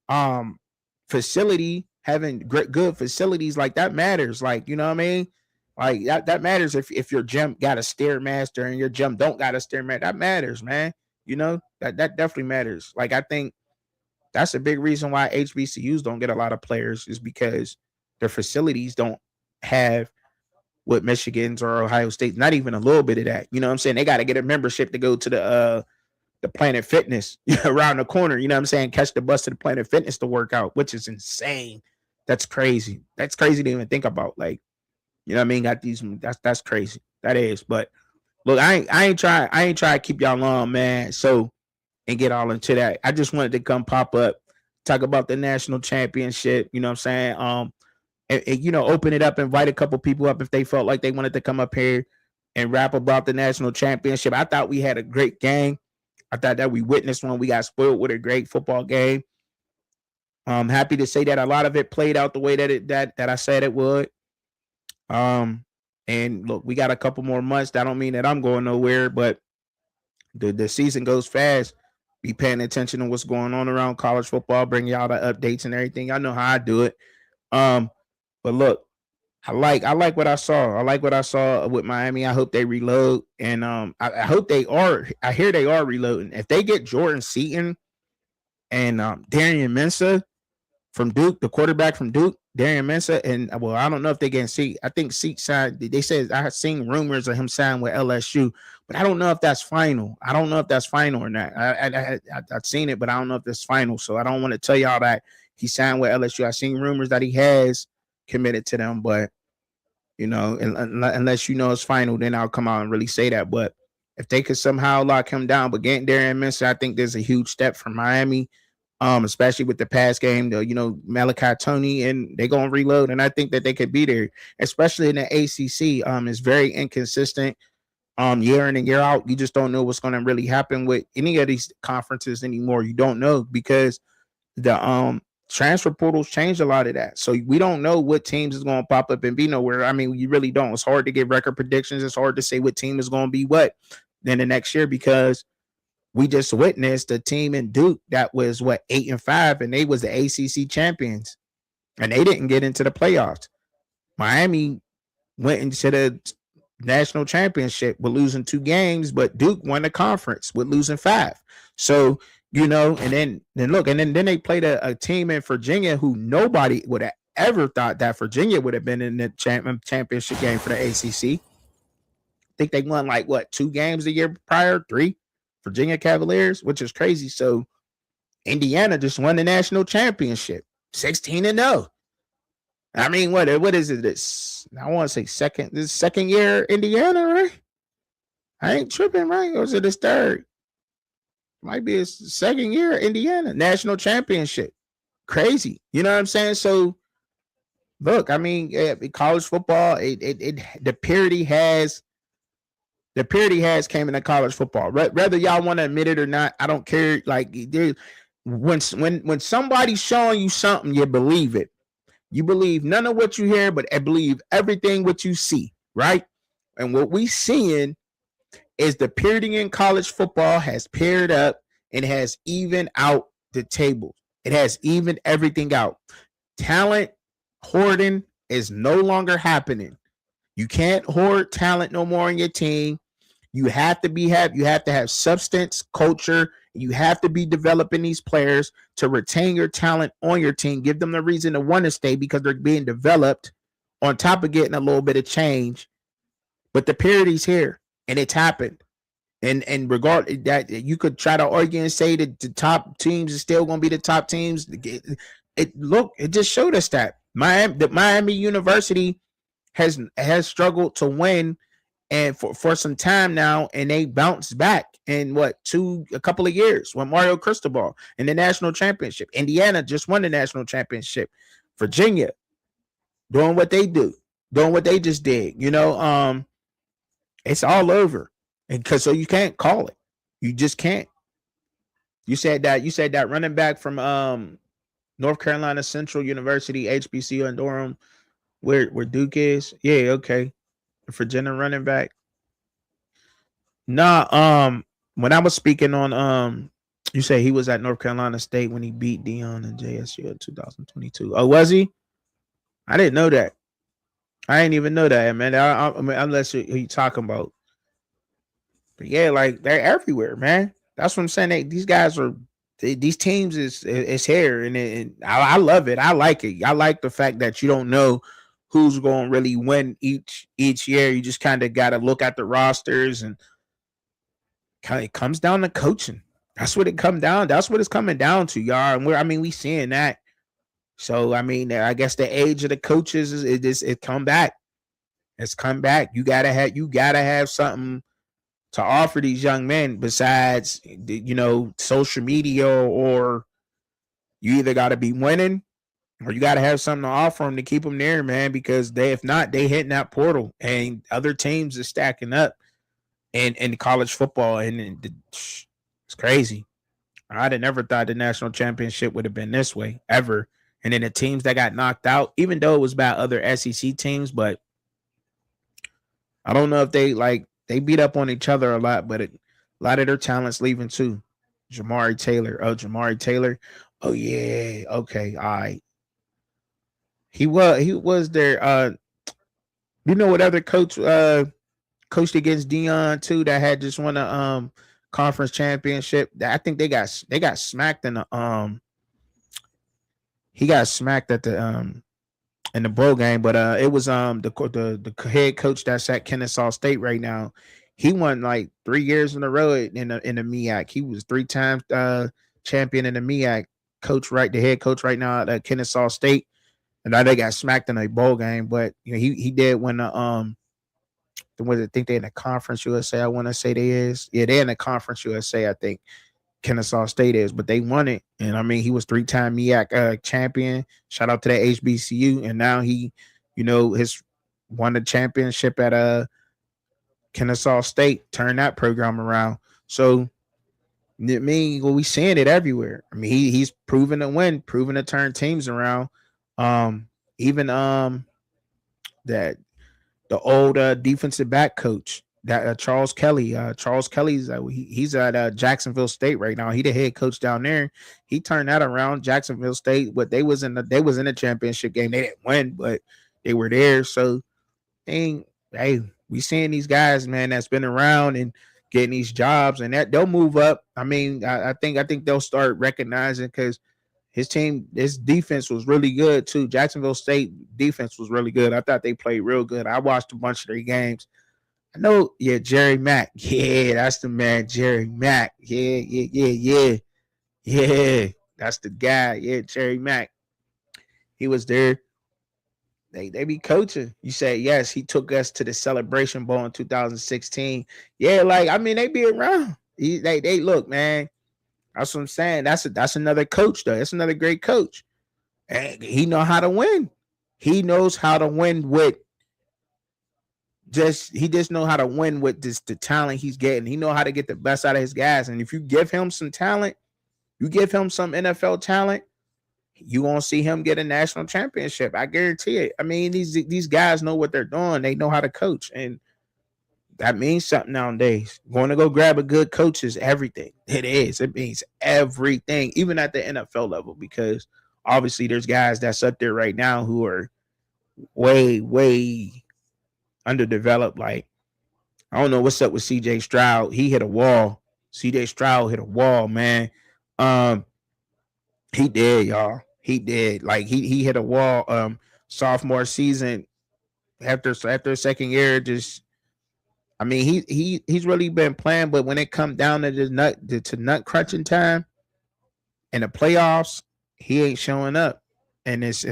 um facility, having good facilities. Like that matters. Like, you know what I mean? Like that matters if your gym got a stairmaster and your gym don't got a stairmaster. That matters, man. You know, that definitely matters. Like I think that's a big reason why HBCUs don't get a lot of players is because their facilities don't have what Michigan's or Ohio State, not even a little bit of that. You know what I'm saying? They got to get a membership to go to the Planet Fitness around the corner. You know what I'm saying? Catch the bus to the Planet Fitness to work out, which is insane. That's crazy. That's crazy to even think about. Like, you know what I mean? Got these. That's crazy. That is. But look, I ain't try to keep y'all long, man. So and get all into that. I just wanted to come pop up, talk about the national championship. You know what I'm saying? And you know, open it up, invite a couple people up if they felt like they wanted to come up here and rap about the national championship. I thought we had a great game. I thought that we witnessed one. We got spoiled with a great football game. I'm happy to say that a lot of it played out the way that I said it would. Um, and look, we got a couple more months. That don't mean that I'm going nowhere, but the season goes fast. Be paying attention to what's going on around college football. Bring y'all the updates and everything. I know how I do it. Um, but look, I like what I saw. I like what I saw with Miami. I hope they reload, and I hope they are. I hear they are reloading. If they get Jordan Seaton and Darian Mensah from Duke, the quarterback from Duke, Darian Mensah, and well, I don't know if they getting Seat. I think Seat signed. They said I have seen rumors of him signing with LSU, but I don't know if that's final. I don't know if that's final or not. I've seen it, but I don't know if that's final. So I don't want to tell y'all that he signed with LSU. I've seen rumors that he has committed to them, but unless it's final, then I'll come out and really say that. But if they could somehow lock him down, but getting Darian Mensah, I think there's a huge step for Miami, especially with the pass game. Malachi Tony, and they're gonna reload, and I think that they could be there, especially in the ACC. It's very inconsistent. Year in and year out, you just don't know what's going to really happen with any of these conferences anymore. You don't know because the transfer portals changed a lot of that. So we don't know what teams is going to pop up and be nowhere. I mean, you really don't. It's hard to get record predictions. It's hard to say what team is going to be what then the next year because we just witnessed a team in Duke that was 8-5, and they was the ACC champions, and they didn't get into the playoffs. Miami went into the national championship with losing 2 games, but Duke won the conference with losing 5. So and then they played a team in Virginia who nobody would have ever thought that Virginia would have been in the championship game for the ACC. I think they won 2 games the year prior, 3. Virginia Cavaliers, which is crazy. So Indiana just won the national championship, 16-0. I mean, what is it? This I want to say second year Indiana, right? I ain't tripping, right? Or is it his third? Might be his second year Indiana national championship. Crazy, you know what I'm saying? So look, I mean, college football, the parity has came into college football. Whether y'all want to admit it or not, I don't care. Like, when somebody's showing you something, you believe it. You believe none of what you hear, but I believe everything what you see, right? And what we seeing is the parity in college football has paired up and has evened out the table. It has evened everything out. Talent hoarding is no longer happening. You can't hoard talent no more on your team. You have to have substance, culture. You have to be developing these players to retain your talent on your team. Give them the reason to want to stay because they're being developed on top of getting a little bit of change. But the parity's here and it's happened. And regard that, you could try to argue and say that the top teams is still going to be the top teams. It just showed us that Miami University has struggled to win and for some time now, and they bounced back in a couple of years with Mario Cristobal in the national championship. Indiana just won the national championship. Virginia doing what they do, doing what they just did. It's all over. And so you can't call it. You just can't. You said that running back from North Carolina Central University, HBCU in Durham, where Duke is. Yeah, okay. Virginia running back. Nah, when I was speaking on you say he was at North Carolina State when he beat Dion and JSU in 2022. Oh, was he? I didn't know that. I didn't even know that, man. I mean, unless you talking about. But yeah, like they're everywhere, man. That's what I'm saying. These guys are these teams is here, and I love it. I like it. I like the fact that you don't know who's going to really win each year. You just kind of got to look at the rosters, and it comes down to coaching. That's what it comes down. That's what it's coming down to, y'all. And we seeing that. So I mean, I guess the age of the coaches it come back. It's come back. You gotta have something to offer these young men besides social media, or you either got to be winning or you got to have something to offer them to keep them there, man, because if not, they hitting that portal and other teams are stacking up in college football, and it's crazy. I'd have never thought the national championship would have been this way ever. And then the teams that got knocked out, even though it was about other SEC teams, but I don't know if they beat up on each other a lot, but a lot of their talent's leaving too. Jamari Taylor. Oh yeah. Okay. All right. He was there. You know what other coach coached against Dion too that had just won a conference championship? I think they got smacked in the he got smacked at the in the bowl game, but it was the head coach that's at Kennesaw State right now. He won like 3 years in a row in the MEAC. He was 3 times champion in the MEAC. The head coach right now at Kennesaw State, and now they got smacked in a bowl game. But you know he did win the was I think they in the Conference USA. I want to say they is they're in the Conference USA. I think Kennesaw State is, but they won it. And I mean, he was 3 time MEAC champion. Shout out to that HBCU. And now he, his won the championship at Kennesaw State, turned that program around. So I mean, we seeing it everywhere. I mean, he's proven to win, proven to turn teams around. Even that the old defensive back coach that Charles Kelly. Charles Kelly's he's at Jacksonville State right now. He the head coach down there. He turned that around. Jacksonville State, but they was in the championship game. They didn't win, but they were there. So, hey, we seeing these guys, man, that's been around and getting these jobs, and that they'll move up. I mean, I think they'll start recognizing because his defense was really good too. Jacksonville State defense was really good. I thought they played real good. I watched a bunch of their games. I know, yeah, Jerry Mack. Yeah, that's the man, Jerry Mack. Yeah. That's the guy. Yeah, Jerry Mack. He was there. They be coaching. You say yes. He took us to the Celebration Bowl in 2016. Yeah, like I mean, they be around. They look, man. That's what I'm saying. That's another coach though. That's another great coach. And he know how to win. He knows how to win with he just know how to win with the talent he's getting. He know how to get the best out of his guys. And if you give him some talent, you give him some NFL talent, you won't see him get a national championship. I guarantee it. I mean, these guys know what they're doing. They know how to coach, and that means something nowadays. Going to go grab a good coach is everything. It is. It means everything, even at the NFL level, because obviously there's guys that's up there right now who are way underdeveloped. Like, I don't know what's up with CJ Stroud. He hit a wall. CJ Stroud hit a wall, man. He did, y'all. He did. Like he hit a wall sophomore season after a second year. Just I mean, he's really been playing, but when it come down to nut crunching time and the playoffs, he ain't showing up. And it's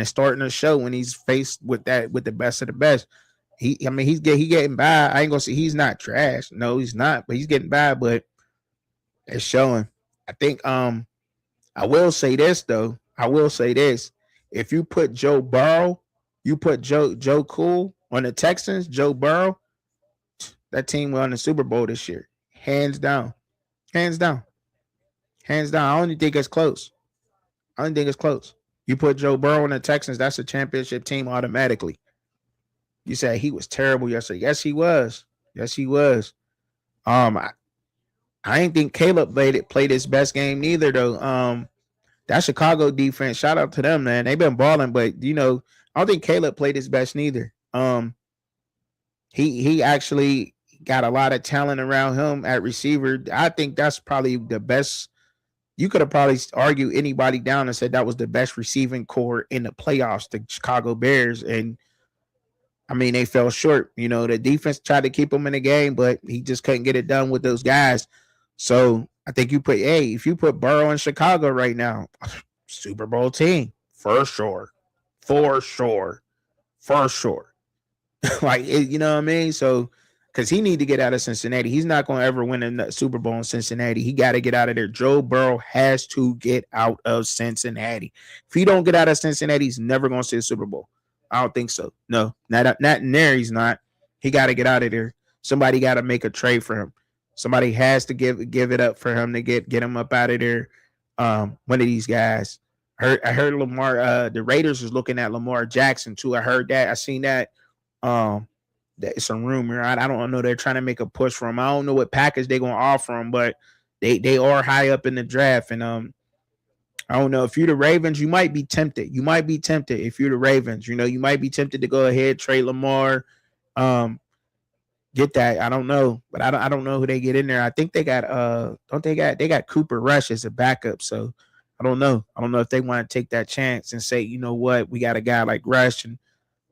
starting to show when he's faced with the best of the best. He's getting by. I ain't gonna say he's not trash. No, he's not, but he's getting by, but it's showing. I think I will say this though. I will say this. If you put Joe Burrow, you put Joe Cool on the Texans, Joe Burrow, that team won the Super Bowl this year. Hands down. Hands down. Hands down. I don't think it's close. You put Joe Burrow on the Texans, that's a championship team automatically. You say he was terrible yesterday. Yes, he was. Yes, he was. I ain't think Caleb played his best game neither though. That Chicago defense, shout out to them, man. They've been balling, but I don't think Caleb played his best neither. He actually got a lot of talent around him at receiver. I think that's probably the best. You could have probably argued anybody down and said that was the best receiving core in the playoffs, the Chicago Bears. And I mean, they fell short. The defense tried to keep him in the game, but he just couldn't get it done with those guys. So I think if you put Burrow in Chicago right now, Super Bowl team for sure. Like, you know what I mean? So, because he need to get out of Cincinnati. He's not going to ever win a Super Bowl in Cincinnati. He got to get out of there. Joe Burrow has to get out of Cincinnati. If he don't get out of Cincinnati, he's never going to see a Super Bowl. I don't think so. No, not in there. He's not. He got to get out of there. Somebody got to make a trade for him. Somebody has to give it up for him to get him up out of there. One of these guys. I heard Lamar. The Raiders is looking at Lamar Jackson too. I heard that. I seen that. That it's a rumor. I don't know. They're trying to make a push for him. I don't know what package they're gonna offer him, but they are high up in the draft. And I don't know. If you're the Ravens, you might be tempted. You might be tempted if you're the Ravens. You might be tempted to go ahead, trade Lamar, um, get that. I don't know, but I don't know who they get in there. I think they got don't they got Cooper Rush as a backup. So I don't know. I don't know if they want to take that chance and say, you know what, we got a guy like Rush and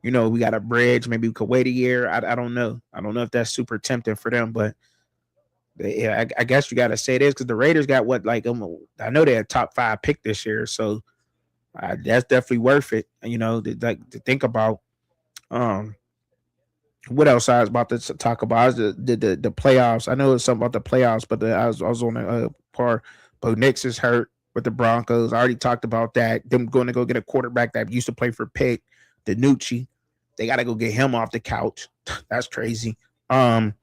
we got a bridge. Maybe we could wait a year. I don't know. I don't know if that's super tempting for them, but yeah, I guess you got to say this because the Raiders got what like I know they're a top 5 pick this year, so that's definitely worth it. To think about. Um, what else I was about to talk about? I was the playoffs. I know it's something about the playoffs, but I was on the part. But Nix is hurt with the Broncos. I already talked about that. Them going to go get a quarterback that used to play for Pitt, Danucci. They got to go get him off the couch. That's crazy. Um,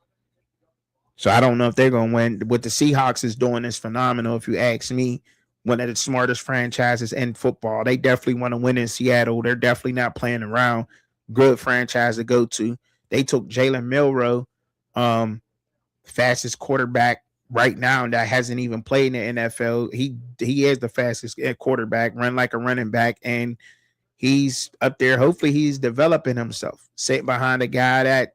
so I don't know if they're going to win. What the Seahawks is doing is phenomenal. If you ask me, one of the smartest franchises in football. They definitely want to win in Seattle. They're definitely not playing around. Good franchise to go to. They took Jalen Milroe, fastest quarterback right now that hasn't even played in the NFL. He is the fastest quarterback, run like a running back, and he's up there. Hopefully, he's developing himself. Sitting behind a guy that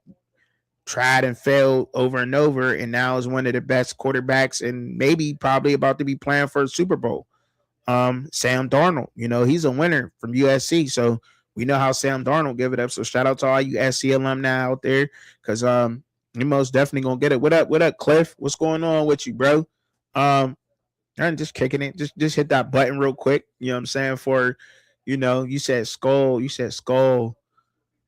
tried and failed over and over, and now is one of the best quarterbacks, and maybe probably about to be playing for a Super Bowl. Sam Darnold, he's a winner from USC, so we know how Sam Darnold give it up. So shout out to all you SC alumni out there, because you most definitely gonna get it. What up, Cliff? What's going on with you, bro? I'm just kicking it. Just hit that button real quick. You know what I'm saying? For you said skull. You said skull.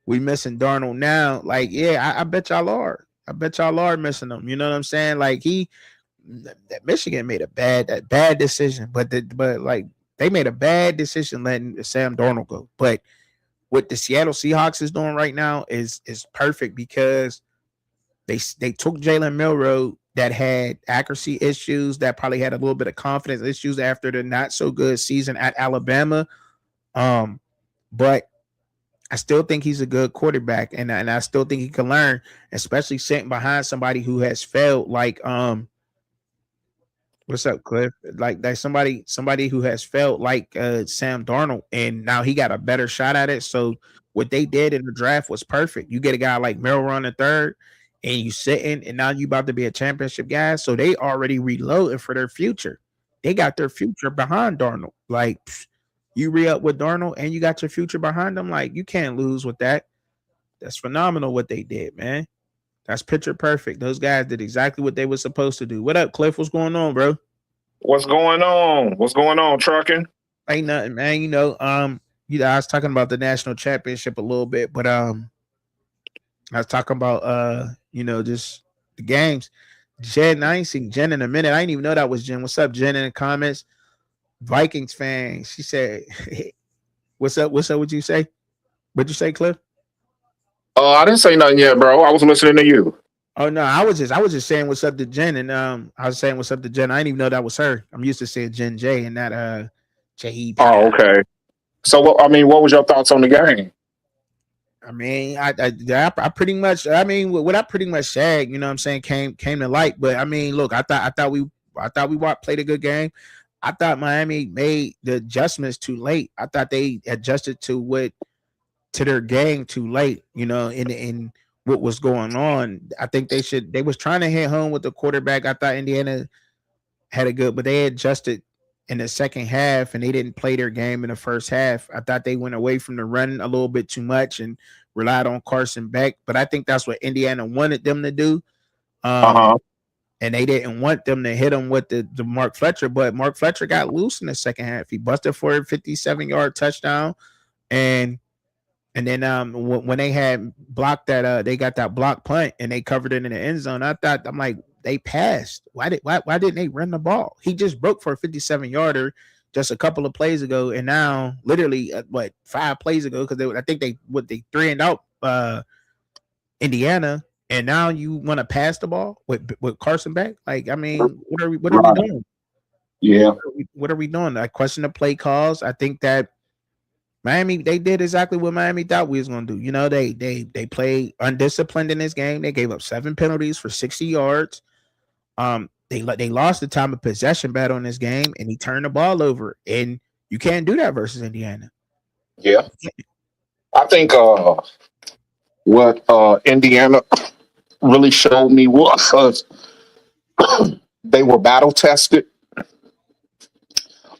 We missing Darnold now. Like, yeah, I bet y'all are. I bet y'all are missing him. You know what I'm saying? Like that Michigan made a bad decision, but like they made a bad decision letting Sam Darnold go. But what the Seattle Seahawks is doing right now is perfect because they took Jalen Milroe that had accuracy issues, that probably had a little bit of confidence issues after the not so good season at Alabama. But I still think he's a good quarterback, and I still think he can learn, especially sitting behind somebody who has failed like what's up, Cliff? Like somebody who has felt like Sam Darnold, and now he got a better shot at it. So what they did in the draft was perfect. You get a guy like Merrill on the third, and you sitting, and now you about to be a championship guy. So they already reloading for their future. They got their future behind Darnold. Like you re-up with Darnold, and you got your future behind them. Like you can't lose with that. That's phenomenal what they did, man. That's picture perfect. Those guys did exactly what they were supposed to do. What up, Cliff? What's going on, bro?
What's going on? What's going on, trucking?
Ain't nothing, man. I was talking about the national championship a little bit, but I was talking about just the games. Jen, I ain't seen Jen in a minute. I didn't even know that was Jen. What's up, Jen? In the comments, Vikings fan. She said, "What's up? What's up? What'd you say? What'd you say, Cliff?"
I didn't say nothing yet, bro. I was listening to you.
Oh no, I was just saying what's up to Jen, and I was saying what's up to Jen. I didn't even know that was her. I'm used to saying Jen J and not
Oh,
JEP.
okay. So, what was your thoughts on the game?
I mean, I pretty much. I mean, what I pretty much said, what I'm saying, came to light. But I mean, look, I thought we played a good game. I thought Miami made the adjustments too late. I thought they adjusted to their game too late. In what was going on. I think they was trying to hit home with the quarterback. I thought Indiana had a good, but they adjusted in the second half and they didn't play their game in the first half. I thought they went away from the run a little bit too much and relied on Carson Beck. But I think that's what Indiana wanted them to do.
Uh
Um,
huh.
and they didn't want them to hit him with the Mark Fletcher, but Mark Fletcher got loose in the second half. He busted for a 57-yard touchdown. And then when they had blocked that, they got that block punt and they covered it in the end zone. I'm like, they passed. Why didn't they run the ball? He just broke for a 57-yarder just a couple of plays ago, and now literally 5 plays ago because I think they three and out Indiana, and now you want to pass the ball with Carson back? Like, I mean, what are we
Right.
doing?
Yeah.
What are we doing? I question the play calls. I think that Miami, they did exactly what Miami thought we was gonna do. They played undisciplined in this game. They gave up 7 penalties for 60 yards. they lost the time of possession battle in this game, and he turned the ball over, and you can't do that versus Indiana.
Yeah. I think what Indiana really showed me was they were battle tested.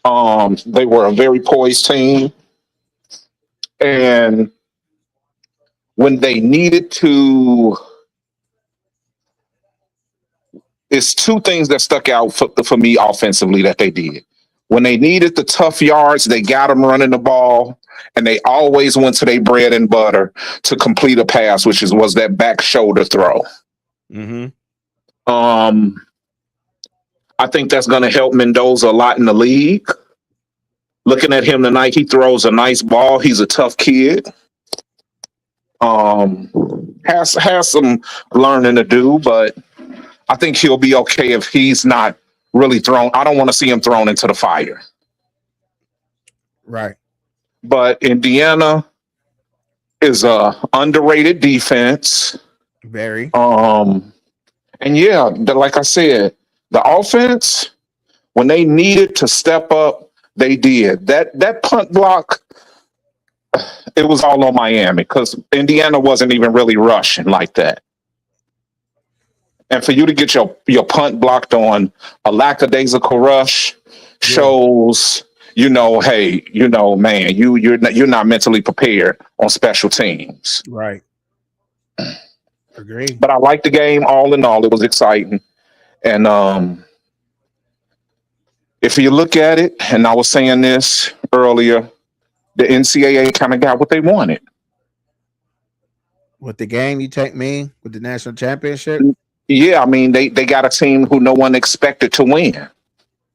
They were a very poised team, and when they needed to, it's two things that stuck out for me offensively that they did. When they needed the tough yards, they got them running the ball, and they always went to their bread and butter to complete a pass, which was that back shoulder throw.
Mm-hmm.
Um, I think that's going to help Mendoza a lot in the league. Looking at him tonight, he throws a nice ball. He's a tough kid. Has some learning to do, but I think he'll be okay if he's not really thrown. I don't want to see him thrown into the fire.
Right.
But Indiana is a underrated defense.
Very.
And yeah, like I said, the offense, when they needed to step up, they did. That punt block, it was all on Miami because Indiana wasn't even really rushing like that. And for you to get your punt blocked on a lackadaisical rush shows, hey, man, you're not mentally prepared on special teams.
Right. Agree.
But I liked the game all in all. It was exciting. And if you look at it, and I was saying this earlier, the NCAA kind of got what they wanted.
With the game, you take me with the national championship.
Yeah, I mean they got a team who no one expected to win.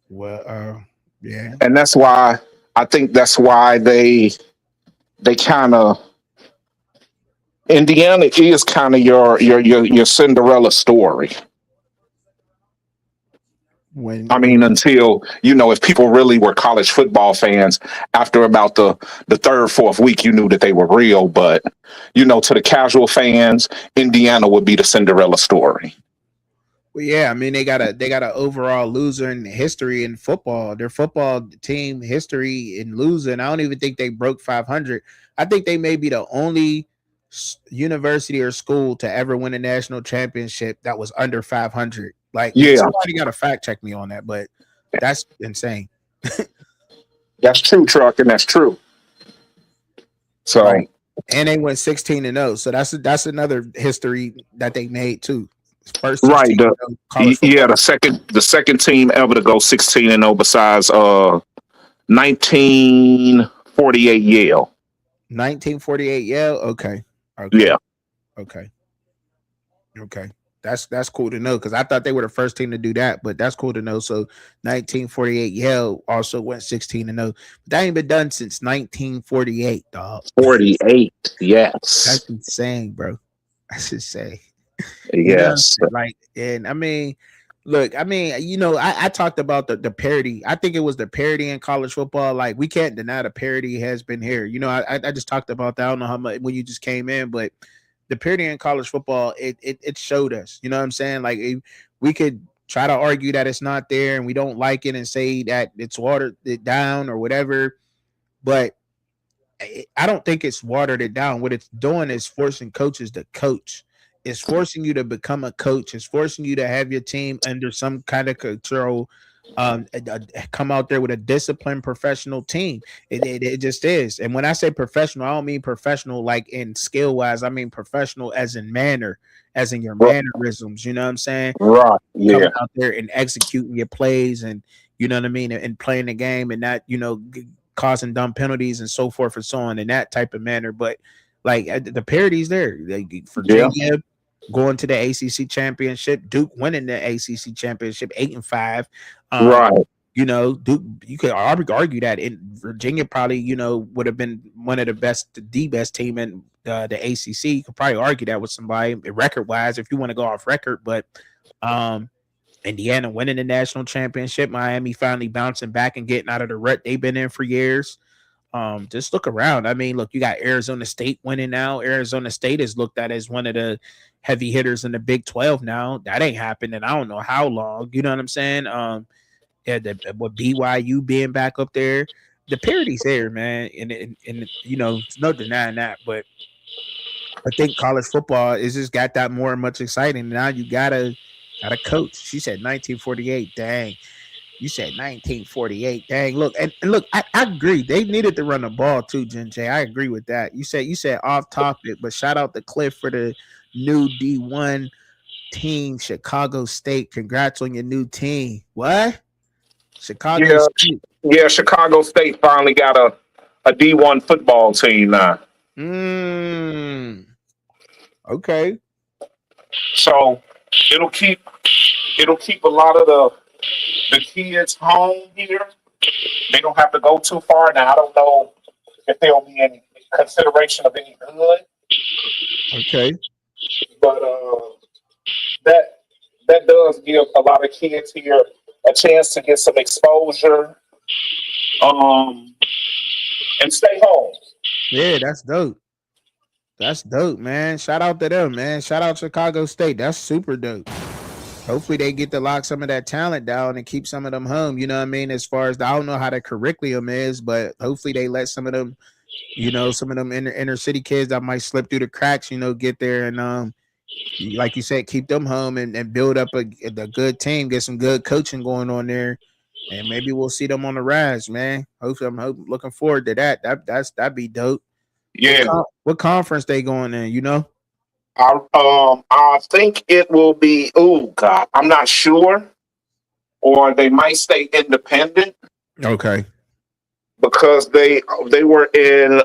Well, yeah,
and that's why they kind of Indiana is kind of your Cinderella story. Until if people really were college football fans, after about the third, fourth week, you knew that they were real. But to the casual fans, Indiana would be the Cinderella story.
Well, yeah, they got a overall loser in history in football. Their football team history in losing, I don't even think they broke 500. I think they may be the only university or school to ever win a national championship that was under 500. Like, somebody got to fact check me on that, but that's insane.
That's true, Truck, and that's true. So,
right. And they went 16-0, so that's another history that they made too.
First, right? The second team ever to go 16-0 besides 1948 Yale.
1948 Yale. Okay.
Yeah.
Okay. That's cool to know because I thought they were the first team to do that, but that's cool to know. So 1948 Yale also went 16-0. But that ain't been done since 1948, dog.
48, yes.
That's insane, bro. That's insane.
Yes.
Look, I talked about the parity. I think it was the parity in college football. Like, we can't deny the parity has been here. I just talked about that. I don't know how much when you just came in, but the parity in college football, it showed us. You know what I'm saying? Like, we could try to argue that it's not there and we don't like it and say that it's watered it down or whatever, but I don't think it's watered it down. What it's doing is forcing coaches to coach. It's forcing you to become a coach. It's forcing you to have your team under some kind of control. Come out there with a disciplined professional team. It just is. And when I say professional, I don't mean professional like in skill wise. I mean professional as in manner, as in your mannerisms. You know what I'm saying?
Right. Yeah.
Coming out there and executing your plays, and you know what I mean, and playing the game, and not causing dumb penalties and so forth and so on in that type of manner. But like the parity's there. Virginia going to the ACC championship, Duke winning the ACC championship 8-5.
Right.
Duke, you could argue that in Virginia probably, would have been one of the best team in the ACC. You could probably argue that with somebody record wise if you want to go off record. But Indiana winning the national championship, Miami finally bouncing back and getting out of the rut they've been in for years. Just look around. I mean, look, you got Arizona State winning now. Arizona State is looked at as one of the heavy hitters in the Big 12 now. That ain't happened in I don't know how long. You know what I'm saying? Yeah, with BYU being back up there, the parity's there, man, and you know, it's no denying that. But I think college football is just got that more and much exciting. Now you gotta coach. She said 1948. Dang. You said 1948. Dang, look, and look, I agree. They needed to run the ball too, Jen J. I agree with that. You said off topic, but shout out to Cliff for the new D1 team, Chicago State. Congrats on your new team. What? Chicago
Yeah,
State.
yeah. Chicago State finally got a D1 football team now.
Mm, okay.
So it'll keep it'll keep a lot of the kids home here. They don't have to go too far. Now I don't know if there'll be any consideration of any good,
Okay.
but that that does give a lot of kids here a chance to get some exposure, um, and stay home.
Yeah, that's dope. That's dope, man. Shout out to them, man. Shout out Chicago State. That's super dope. Hopefully they get to lock some of that talent down and keep some of them home. You know what I mean? As far as I don't know how the curriculum is, but hopefully they let some of them, you know, some of them inner city kids that might slip through the cracks, you know, get there and like you said, keep them home and build up a good team, get some good coaching going on there, and maybe we'll see them on the rise, man. Hopefully, looking forward to that. That'd be dope.
Yeah,
What conference they going in? You know?
I think it will be. Oh God, I'm not sure, or they might stay independent
Okay.
because they were in.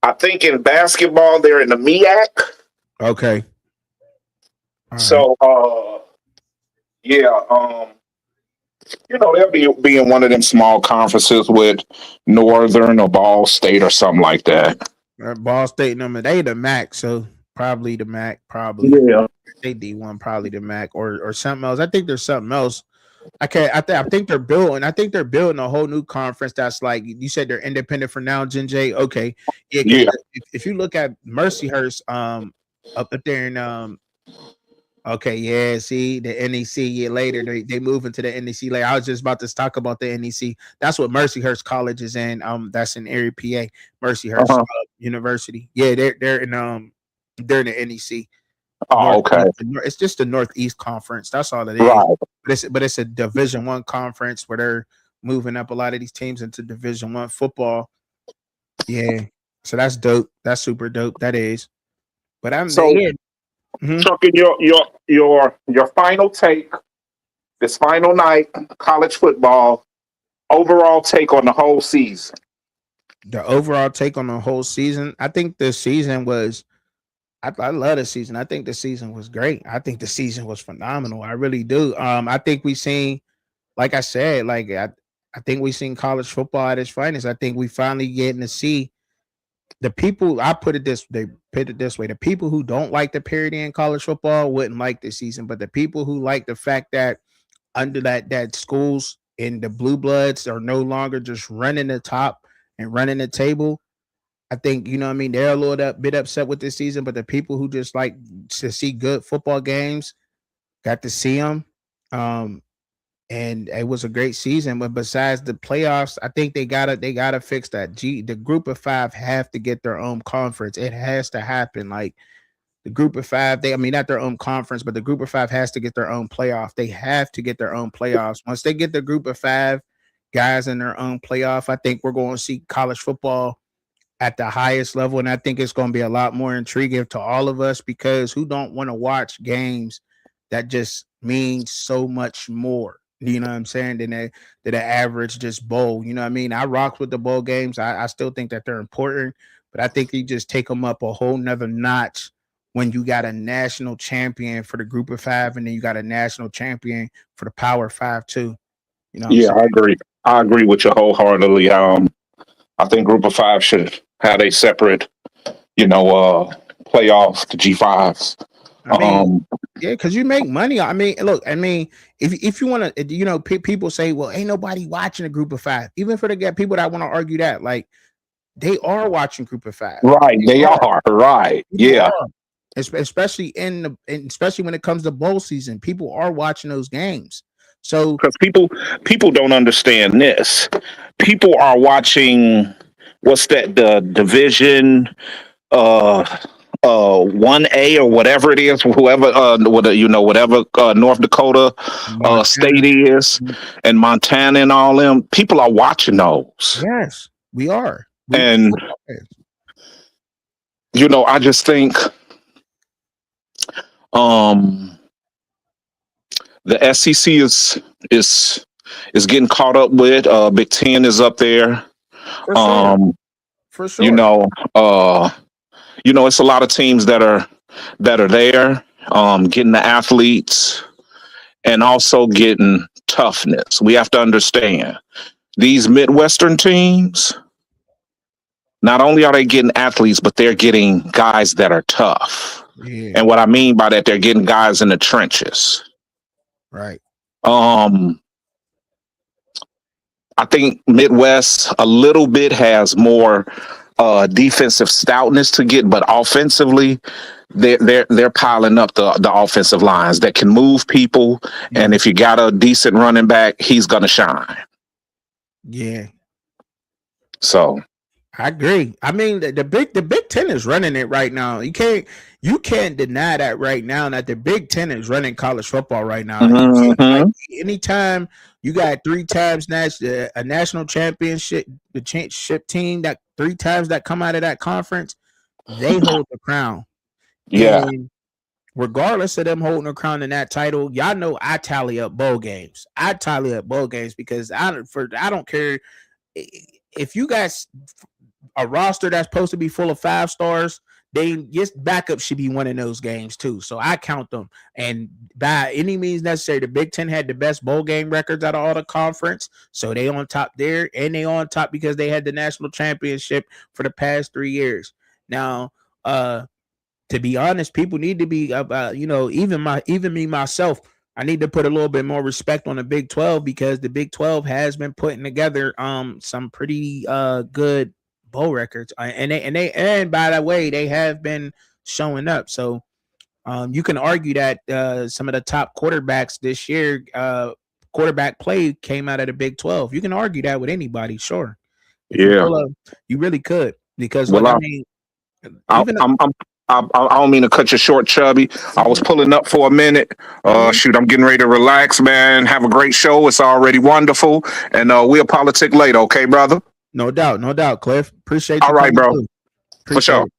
I think in basketball they're in the MEAC.
Okay. All right.
So yeah, they'll be in one of them small conferences with Northern or Ball State or something like that.
Ball State number they the MAC, so probably the MAC, probably
Yeah,
they D1, probably the MAC or something else. I think there's something else. I can't. I think they're building. I think they're building a whole new conference that's like you said they're independent for now. Jen J. Okay, yeah, because
yeah.
if you look at Mercyhurst, up there in okay, yeah. See the NEC year later, they move into the NEC later. I was just about to talk about the NEC. That's what Mercyhurst College is in. That's in Erie, PA. Mercyhurst
Uh-huh.
University. Yeah, they're in the NEC.
Oh, okay.
Northeast. It's just the Northeast Conference. That's all it is.
Right.
But it's a Division 1 conference where they're moving up a lot of these teams into Division 1 football. Yeah. So that's dope. That's super dope. That is. But I'm
So,
yeah. Mhm.
Chuck, in your final take, this final night, college football, overall take on the whole season.
The overall take on the whole season. I think the season was. I love the season. I think the season was great. I think the season was phenomenal. I really do. I think we seen, like I said, I think we seen college football at its finest. I think we finally getting to see the people. They put it this way: the people who don't like the parity in college football wouldn't like this season, but the people who like the fact that under that schools and the blue bloods are no longer just running the top and running the table. I think you know what I mean. They're a little bit upset with this season, but the people who just like to see good football games got to see them. Um, and it was a great season. But besides the playoffs, I think they gotta fix that. The group of five have to get their own conference. It has to happen. Like the group of five, I mean not their own conference, but the group of five has to get their own playoff. They have to get their own playoffs. Once they get the group of five guys in their own playoff, I think we're going to see college football at the highest level. And I think it's going to be a lot more intriguing to all of us because who don't want to watch games that just mean so much more? You know what I'm saying? Than the average just bowl. You know what I mean? I rock with the bowl games. I still think that they're important, but I think you just take them up a whole nother notch when you got a national champion for the group of five and then you got a national champion for the power five too. You know what I'm
Yeah,
saying?
I agree. I agree with you wholeheartedly. I think Group of Five should have a separate, playoffs, the G5s.
I mean,
Um,
yeah, because you make money. I mean, look, I mean, if you want to, people say, well, ain't nobody watching a group of five. Even for the people that want to argue that, like, they are watching group of five.
right,
They
they
are.
are right.
People
Yeah,
are. Especially especially when it comes to bowl season, people are watching those games. So
because people don't understand this. People are watching what's that the division uh 1A or whatever it is, whoever whatever North Dakota state
Montana,
is, and Montana and all them. People are watching those,
yes, we are. We
and
people are.
I just think um the SEC is is getting caught up with. Big Ten is up there.
For sure,
Um,
for
you
sure.
know, uh, it's a lot of teams that are there, getting the athletes and also getting toughness. We have to understand these Midwestern teams. Not only are they getting athletes, but they're getting guys that are tough.
Yeah,
And what I mean by that, they're getting guys in the trenches.
right.
Um, I think Midwest a little bit has more defensive stoutness to get, but offensively, they're piling up the offensive lines that can move people. And
Mhm.
if you got a decent running back, he's gonna shine.
Yeah,
So
I agree. I mean, the Big Ten is running it right now. You can't deny that right now that the Big Ten is running college football right now. You see, like
mhm.
anytime you got three times a national championship, the championship team that three times that come out of that conference, they hold the crown.
Yeah,
And regardless of them holding the crown in that title, y'all know I tally up bowl games. I tally up bowl games because I don't care if you guys a roster that's supposed to be full of 5 stars, they just backup should be winning those games too. So I count them. And by any means necessary, the Big Ten had the best bowl game records out of all the conference. So they on top there, and they on top because they had the national championship for the past 3 years. Now, to be honest, people need to be even me myself. I need to put a little bit more respect on the Big 12 because the Big 12 has been putting together some pretty good bowl records. And by the way, they have been showing up. So you can argue that some of the top quarterbacks this year quarterback play came out of the Big 12. You can argue that with anybody, sure. If you
yeah.
pull up, you really could because
Well,
look, I mean,
I,
even
I'm I don't mean to cut you short, Chubby. I was pulling up for a minute.
Mhm.
Shoot, I'm getting ready to relax, man. Have a great show. It's already wonderful, and we'll politic later, okay, brother?
No doubt, Cliff. Appreciate
All
you
right,
coming
bro,
through.
for
Appreciate
sure.
it.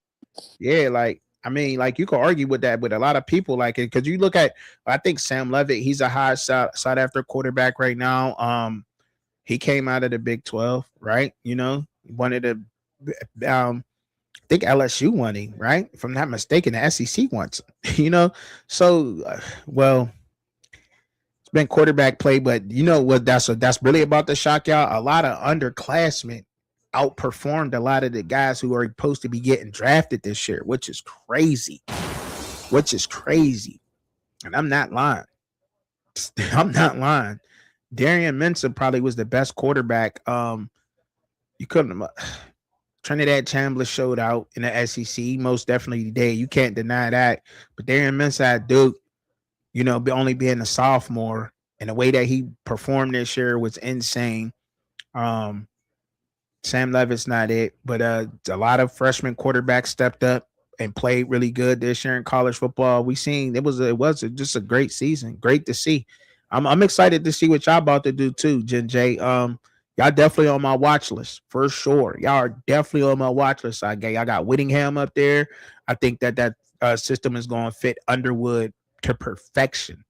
Yeah, like I mean, like you could argue with that with a lot of people, like it because you look at I think Sam Levitt, he's a high sought after quarterback right now. He came out of the Big 12, right? Wanted to I think LSU won him, right? If I'm not mistaken, the SEC wants him, So well, it's been quarterback play, but you know what? That's really about to shock y'all. A lot of underclassmen outperformed a lot of the guys who are supposed to be getting drafted this year, which is crazy. Which is crazy, and I'm not lying. I'm not lying. Darian Minson probably was the best quarterback. You couldn't. Trinidad Chandler showed out in the SEC. Most definitely did. You can't deny that. But Darian Minson at Duke, only being a sophomore and the way that he performed this year was insane. Um, Sam Levitt's not it, but a lot of freshman quarterbacks stepped up and played really good this year in college football. We seen just a great season. Great to see. I'm excited to see what y'all about to do too, Jen J. Y'all definitely on my watch list for sure. Y'all are definitely on my watch list. I got Whittingham up there. I think that system is going to fit Underwood to perfection.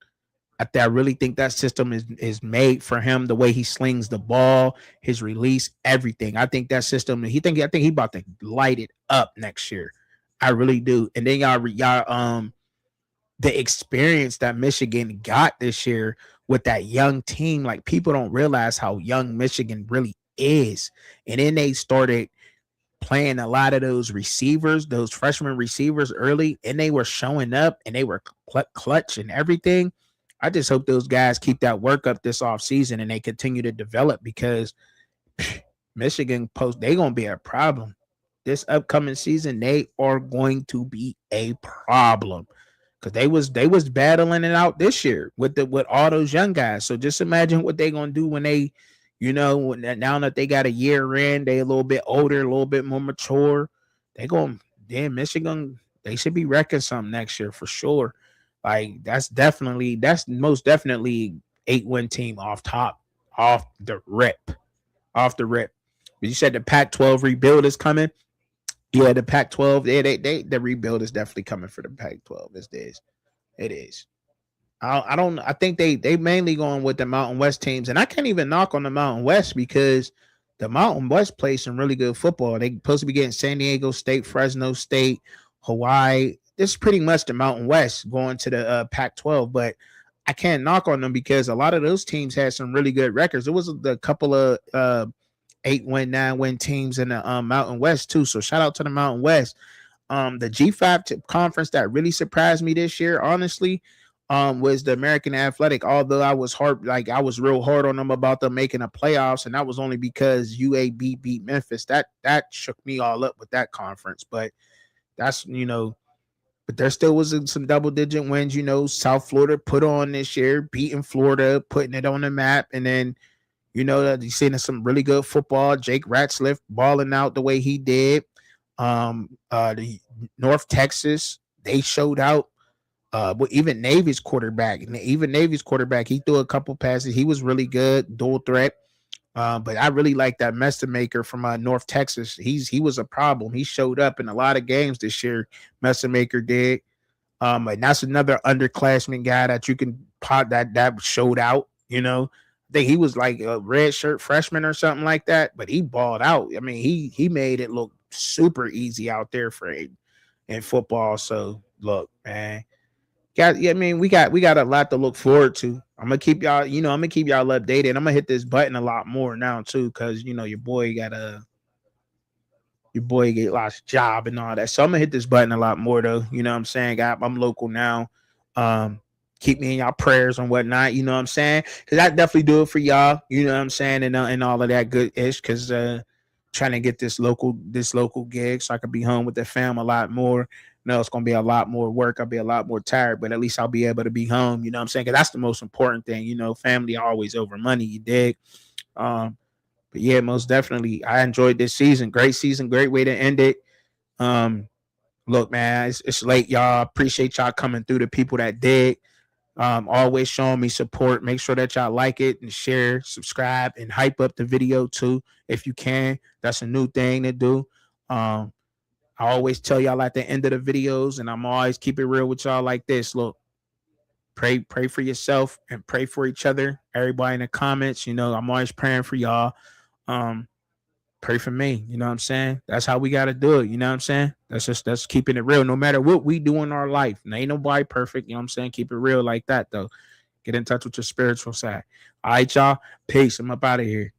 I really think that system is made for him. The way he slings the ball, his release, everything. I think that system. I think he about to light it up next year. I really do. And then y'all the experience that Michigan got this year with that young team. Like people don't realize how young Michigan really is. And then they started playing a lot of those receivers, those freshman receivers early, and they were showing up and they were clutch and everything. I just hope those guys keep that work up this offseason and they continue to develop because Michigan post they gonna be a problem this upcoming season. They are going to be a problem because they was battling it out this year with all those young guys. So just imagine what they gonna do when they, now that they got a year in, they a little bit older, a little bit more mature. They going Damn, Michigan. They should be wrecking something next year for sure. Like that's most definitely 8-win team off the rip, off the rip. But you said the Pac-12 rebuild is coming. Yeah, the Pac-12. Yeah, the rebuild is definitely coming for the Pac-12 these days. It is. I don't. I think they mainly going with the Mountain West teams, and I can't even knock on the Mountain West because the Mountain West plays some really good football. They supposed to be getting San Diego State, Fresno State, Hawaii. This is pretty much the Mountain West going to the Pac-12, but I can't knock on them because a lot of those teams had some really good records. It was a couple of 8-win, 9-win teams in the Mountain West too. So shout out to the Mountain West. The G5 conference that really surprised me this year, honestly, was the American Athletic. Although I was real hard on them about them making the playoffs, and that was only because UAB beat Memphis. That shook me all up with that conference. But that's but there still was some double-digit wins. South Florida put on this year, beating Florida, putting it on the map, and then that you're seeing some really good football. Jake Ratzliff balling out the way he did. The North Texas, they showed out. But even Navy's quarterback, he threw a couple passes. He was really good, dual threat. But I really like that Messermaker from North Texas. He was a problem. He showed up in a lot of games this year. Messermaker did. And that's another underclassman guy that you can pot that showed out. I think he was like a red shirt freshman or something like that, but he balled out. I mean, he made it look super easy out there for him in football. So look, man. We got a lot to look forward to. I'm gonna keep y'all updated. I'm gonna hit this button a lot more now too, because your boy get lost job and all that. So I'm gonna hit this button a lot more though. You know what I'm saying? I'm local now. Keep me in y'all prayers and whatnot. You know what I'm saying? Because I definitely do it for y'all. You know what I'm saying? And all of that good ish. Because trying to get this local gig so I could be home with the fam a lot more. It's gonna be a lot more work. I'll be a lot more tired, but at least I'll be able to be home. You know what I'm saying? Because that's the most important thing. Family always over money. You dig? But yeah, most definitely, I enjoyed this season. Great season, great way to end it. Look, man, it's late, y'all. Appreciate y'all coming through. The people that did, always showing me support. Make sure that y'all like it and share, subscribe, and hype up the video too if you can. That's a new thing to do. I always tell y'all at the end of the videos, and I'm always keep it real with y'all like this. Look, pray for yourself and pray for each other. Everybody in the comments, I'm always praying for y'all. Pray for me. You know what I'm saying? That's how we got to do it. You know what I'm saying? That's keeping it real. No matter what we do in our life, and ain't nobody perfect. You know what I'm saying? Keep it real like that, though. Get in touch with your spiritual side. All right, y'all. Peace. I'm up out of here.